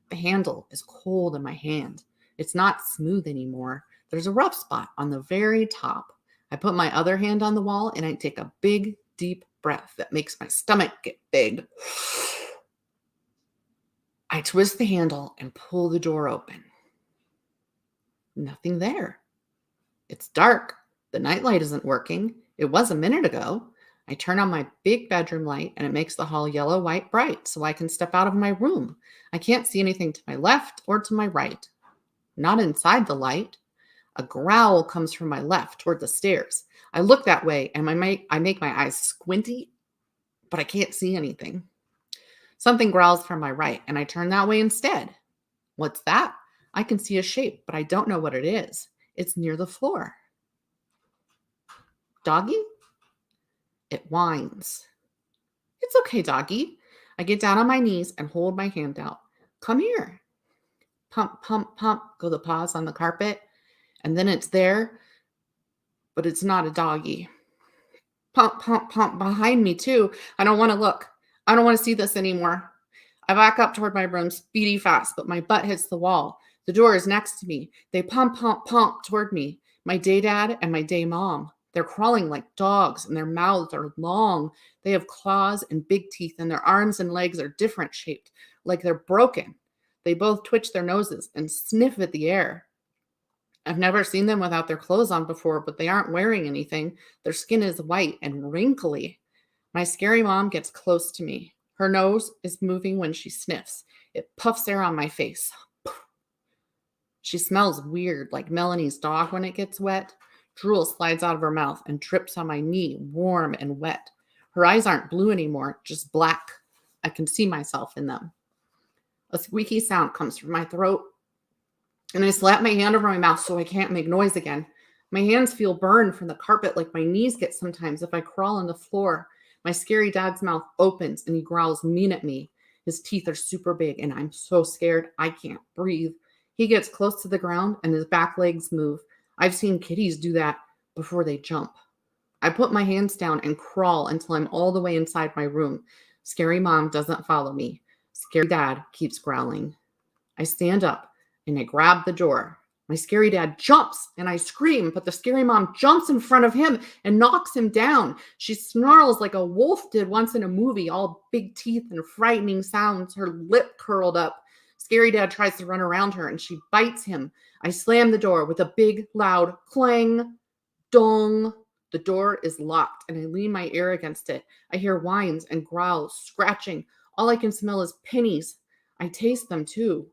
The handle is cold in my hand. It's not smooth anymore. There's a rough spot on the very top. I put my other hand on the wall, and I take a big, deep breath that makes my stomach get big. I twist the handle and pull the door open. Nothing there. It's dark. The nightlight isn't working. It was a minute ago. I turn on my big bedroom light, and it makes the hall yellow, white, bright, so I can step out of my room. I can't see anything to my left or to my right. Not inside the light. A growl comes from my left toward the stairs. I look that way, and I make my eyes squinty, but I can't see anything. Something growls from my right, and I turn that way instead. What's that? I can see a shape, but I don't know what it is. It's near the floor. Doggy? It whines. It's okay, doggy. I get down on my knees and hold my hand out. Come here. Pump, pump, pump, go the paws on the carpet. And then it's there, but it's not a doggy. Pump, pump, pump behind me too. I don't want to look. I don't want to see this anymore. I back up toward my room, speedy fast, but my butt hits the wall. The door is next to me. They pump, pump, pump toward me. My day dad and my day mom. They're crawling like dogs, and their mouths are long. They have claws and big teeth, and their arms and legs are different shaped, like they're broken. They both twitch their noses and sniff at the air. I've never seen them without their clothes on before, but they aren't wearing anything. Their skin is white and wrinkly. My scary mom gets close to me. Her nose is moving when she sniffs. It puffs air on my face. She smells weird, like Melanie's dog when it gets wet. Drool slides out of her mouth and drips on my knee, warm and wet. Her eyes aren't blue anymore, just black. I can see myself in them. A squeaky sound comes from my throat, and I slap my hand over my mouth so I can't make noise again. My hands feel burned from the carpet like my knees get sometimes if I crawl on the floor. My scary dad's mouth opens, and he growls mean at me. His teeth are super big, and I'm so scared I can't breathe. He gets close to the ground, and his back legs move. I've seen kitties do that before they jump. I put my hands down and crawl until I'm all the way inside my room. Scary mom doesn't follow me. Scary dad keeps growling. I stand up and I grab the door. My scary dad jumps and I scream, but the scary mom jumps in front of him and knocks him down. She snarls like a wolf did once in a movie, all big teeth and frightening sounds, her lip curled up. Scary dad tries to run around her and she bites him. I slam the door with a big, loud clang, dong. The door is locked and I lean my ear against it. I hear whines and growls, scratching. All I can smell is pennies. I taste them too.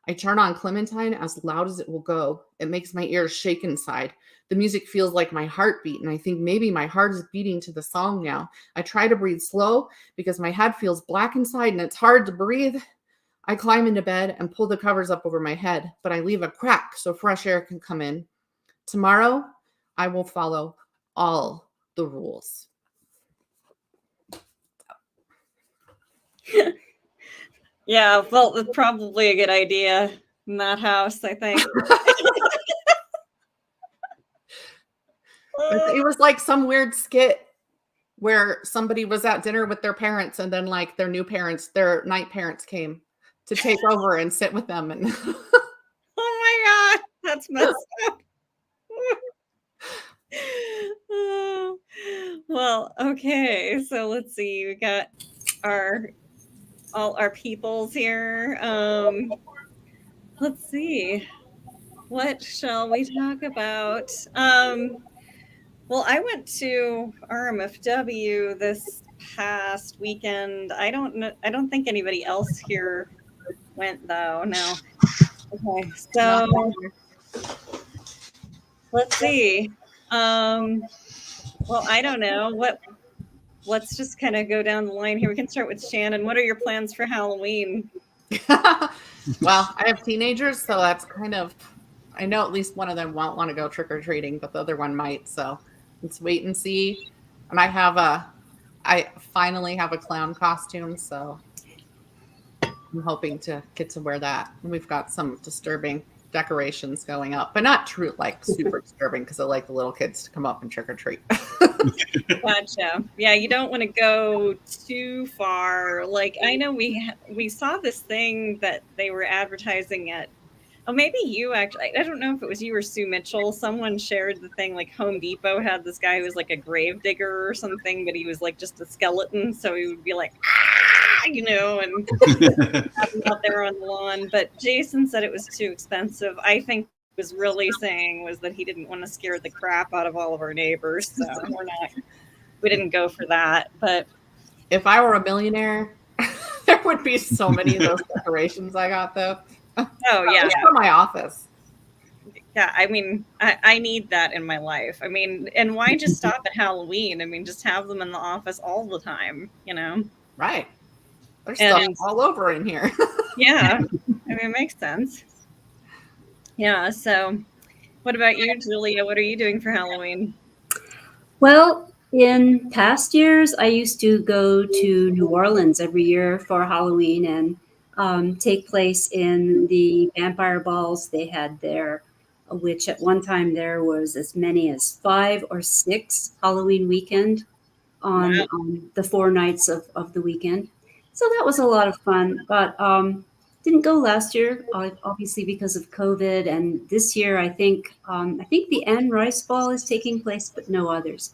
I turn on Clementine as loud as it will go. It makes my ears shake inside. The music feels like my heartbeat, and I think maybe my heart is beating to the song now. I try to breathe slow because my head feels black inside and it's hard to breathe. I climb into bed and pull the covers up over my head, but I leave a crack so fresh air can come in. Tomorrow, I will follow all the rules. Yeah, well, that's probably a good idea in that house, I think. It was like some weird skit where somebody was at dinner with their parents and then like their new parents, their night parents came to take over and sit with them. And Oh my God, that's messed up. Well, okay, so let's see. We got all our peoples here. Let's see. What shall we talk about? Well, I went to RMFW this past weekend. I don't think anybody else here went though. No. Okay. So let's see. Well, I don't know. Let's just kind of go down the line here. We can start with Shannon. What are your plans for Halloween? well, I have teenagers, so that's kind of, I know at least one of them won't want to go trick-or-treating, but the other one might. So let's wait and see. And I finally have a clown costume, so I'm hoping to get to wear that. And we've got some disturbing decorations going up, but not true, like super disturbing, because I like the little kids to come up and trick or treat. Gotcha. Yeah, you don't want to go too far. Like, I know we saw this thing that they were advertising at. Oh, maybe you actually. I don't know if it was you or Sue Mitchell. Someone shared the thing. Like Home Depot had this guy who was like a grave digger or something, but he was like just a skeleton, so he would be like, and have him out there on the lawn. But Jason said it was too expensive. I think he was really saying was that he didn't want to scare the crap out of all of our neighbors, so we didn't go for that. But if I were a millionaire, there would be so many of those decorations I got though. Oh yeah, just for my office. Yeah, I mean, I need that in my life. I mean, and why just stop at Halloween? I mean, just have them in the office all the time, Right. There's stuff all over in here. Yeah, I mean, it makes sense. Yeah, so what about you, Julia? What are you doing for Halloween? Well, in past years, I used to go to New Orleans every year for Halloween and take place in the vampire balls they had there, which at one time there was as many as 5 or 6 Halloween weekend on the 4 nights of the weekend. So that was a lot of fun, but didn't go last year, obviously because of COVID. And this year, I think the Anne Rice Ball is taking place, but no others.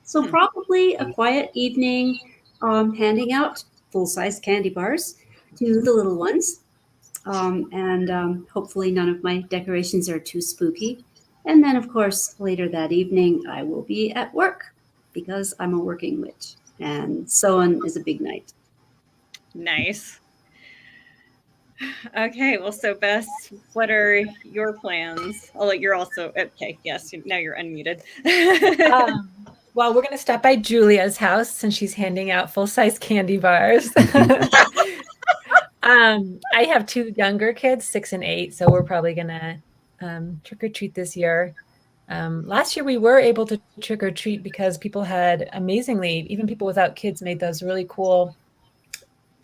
So probably a quiet evening, handing out full-size candy bars to the little ones. And hopefully none of my decorations are too spooky. And then, of course, later that evening, I will be at work because I'm a working witch. And Samhain is a big night. Nice. Okay, well, so Bess, what are your plans? Oh, you're also, okay, yes, now you're unmuted. Well, we're going to stop by Julia's house since she's handing out full-size candy bars. I have 2 younger kids, 6 and 8, so we're probably going to trick-or-treat this year. Last year, we were able to trick-or-treat because people had amazingly, even people without kids, made those really cool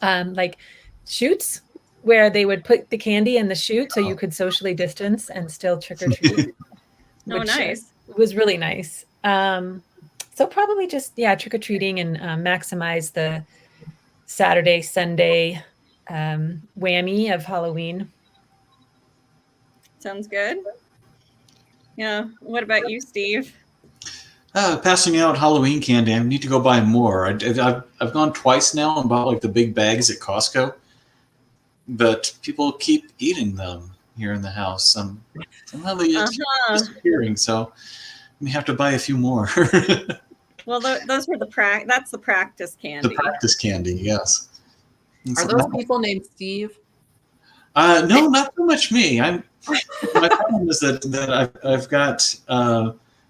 like chutes where they would put the candy in the chute so you could socially distance and still trick-or-treat. Oh, nice. It was really nice. So probably just, trick-or-treating and maximize the Saturday, Sunday whammy of Halloween. Sounds good. Yeah. What about you, Steve? Passing out Halloween candy. I need to go buy more. I've gone twice now and bought like the big bags at Costco, but people keep eating them here in the house. Somehow they just keep disappearing. So we have to buy a few more. Well, those were that's the practice candy. The practice candy, yes. Are those people named Steve? No, not so much me. My problem is that I've got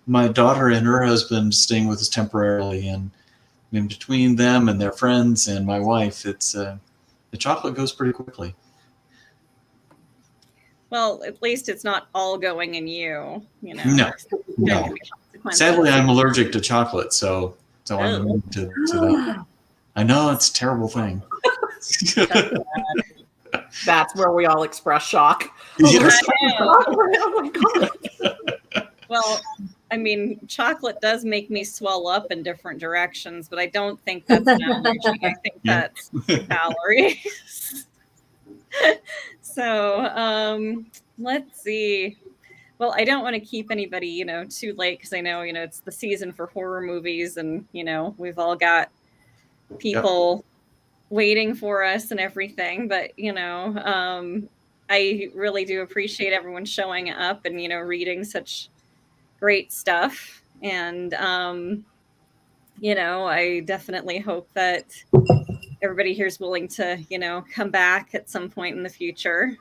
my daughter and her husband staying with us temporarily, and in between them and their friends and my wife, it's the chocolate goes pretty quickly. Well, at least it's not all going in you. No. Sadly, I'm allergic to chocolate, so I'm immune to that. I know, it's a terrible thing. That's where we all express shock. Yes. Oh my God. Well, I mean, chocolate does make me swell up in different directions, but I don't think that's an allergy. I think that's calories. So let's see. Well, I don't want to keep anybody, too late, because I know, it's the season for horror movies, and, we've all got people waiting for us and everything. But, I really do appreciate everyone showing up and, reading such great stuff. And, I definitely hope that everybody here is willing to, come back at some point in the future.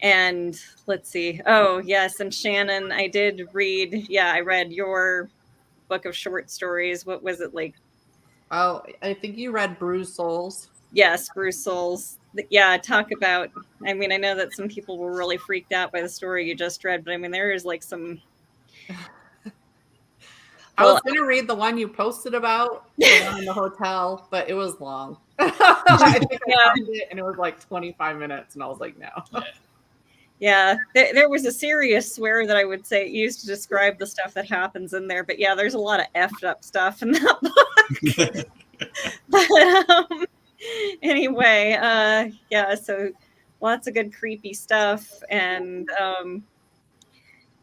And let's see. Oh, yes. And Shannon, I did read. Yeah, I read your book of short stories. What was it like? Oh, I think you read Bruised Souls. Yes, Bruised Souls. Yeah, talk about. I mean, I know that some people were really freaked out by the story you just read, but I mean, there is like some. I was going to read the one you posted about, the one in the hotel, but it was long. I think I found it, and it was like 25 minutes, and I was like, no. Yeah, there was a serious swear that I would say used to describe the stuff that happens in there. But yeah, there's a lot of effed up stuff in that book. But anyway, yeah, so lots of good creepy stuff. And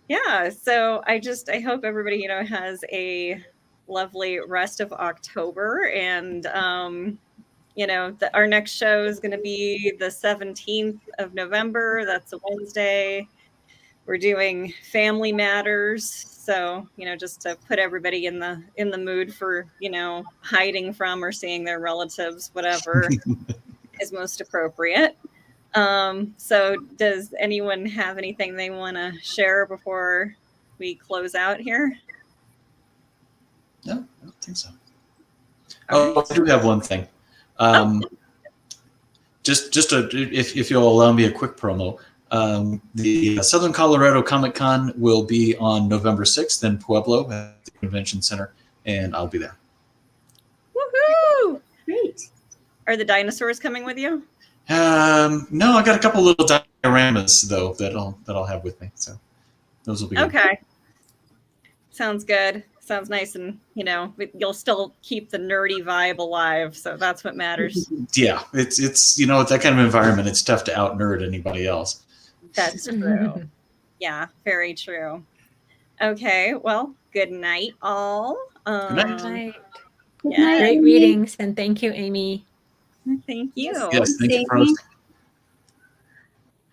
yeah, so I hope everybody, has a lovely rest of October. And our next show is going to be the 17th of November. That's a Wednesday. We're doing Family Matters. So, just to put everybody in the mood for, hiding from or seeing their relatives, whatever is most appropriate. So does anyone have anything they want to share before we close out here? No, I don't think so. Oh, I do have one thing. If you'll allow me a quick promo, the Southern Colorado Comic Con will be on November 6th in Pueblo at the Convention Center, and I'll be there. Woohoo! Great. Are the dinosaurs coming with you? No, I got a couple little dioramas though that I'll have with me, so those will be good. Okay. Sounds good. Sounds nice, and you'll still keep the nerdy vibe alive, so that's what matters. Yeah, it's that kind of environment. It's tough to out nerd anybody else. That's true. Yeah, very true. Okay, well, good night, all. Good night. Good night. Yeah. Great readings, and thank you, Amy. Thank you. Yes, thank you for hosting.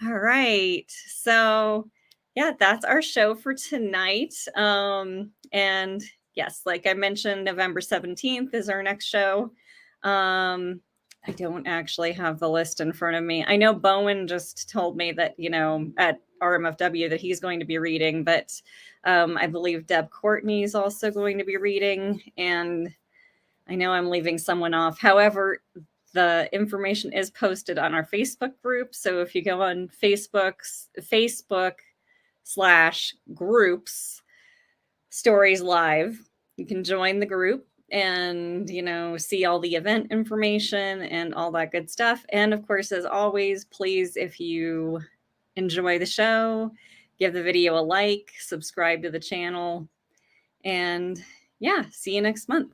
All right, so yeah, that's our show for tonight. And yes, like I mentioned, November 17th is our next show. I don't actually have the list in front of me. I know Bowen just told me that, at RMFW that he's going to be reading, but I believe Deb Courtney is also going to be reading, and I know I'm leaving someone off. However, the information is posted on our Facebook group. So if you go on Facebook/groups Stories Live, you can join the group and, see all the event information and all that good stuff. And of course, as always, please, if you enjoy the show, give the video a like, subscribe to the channel, and yeah, see you next month.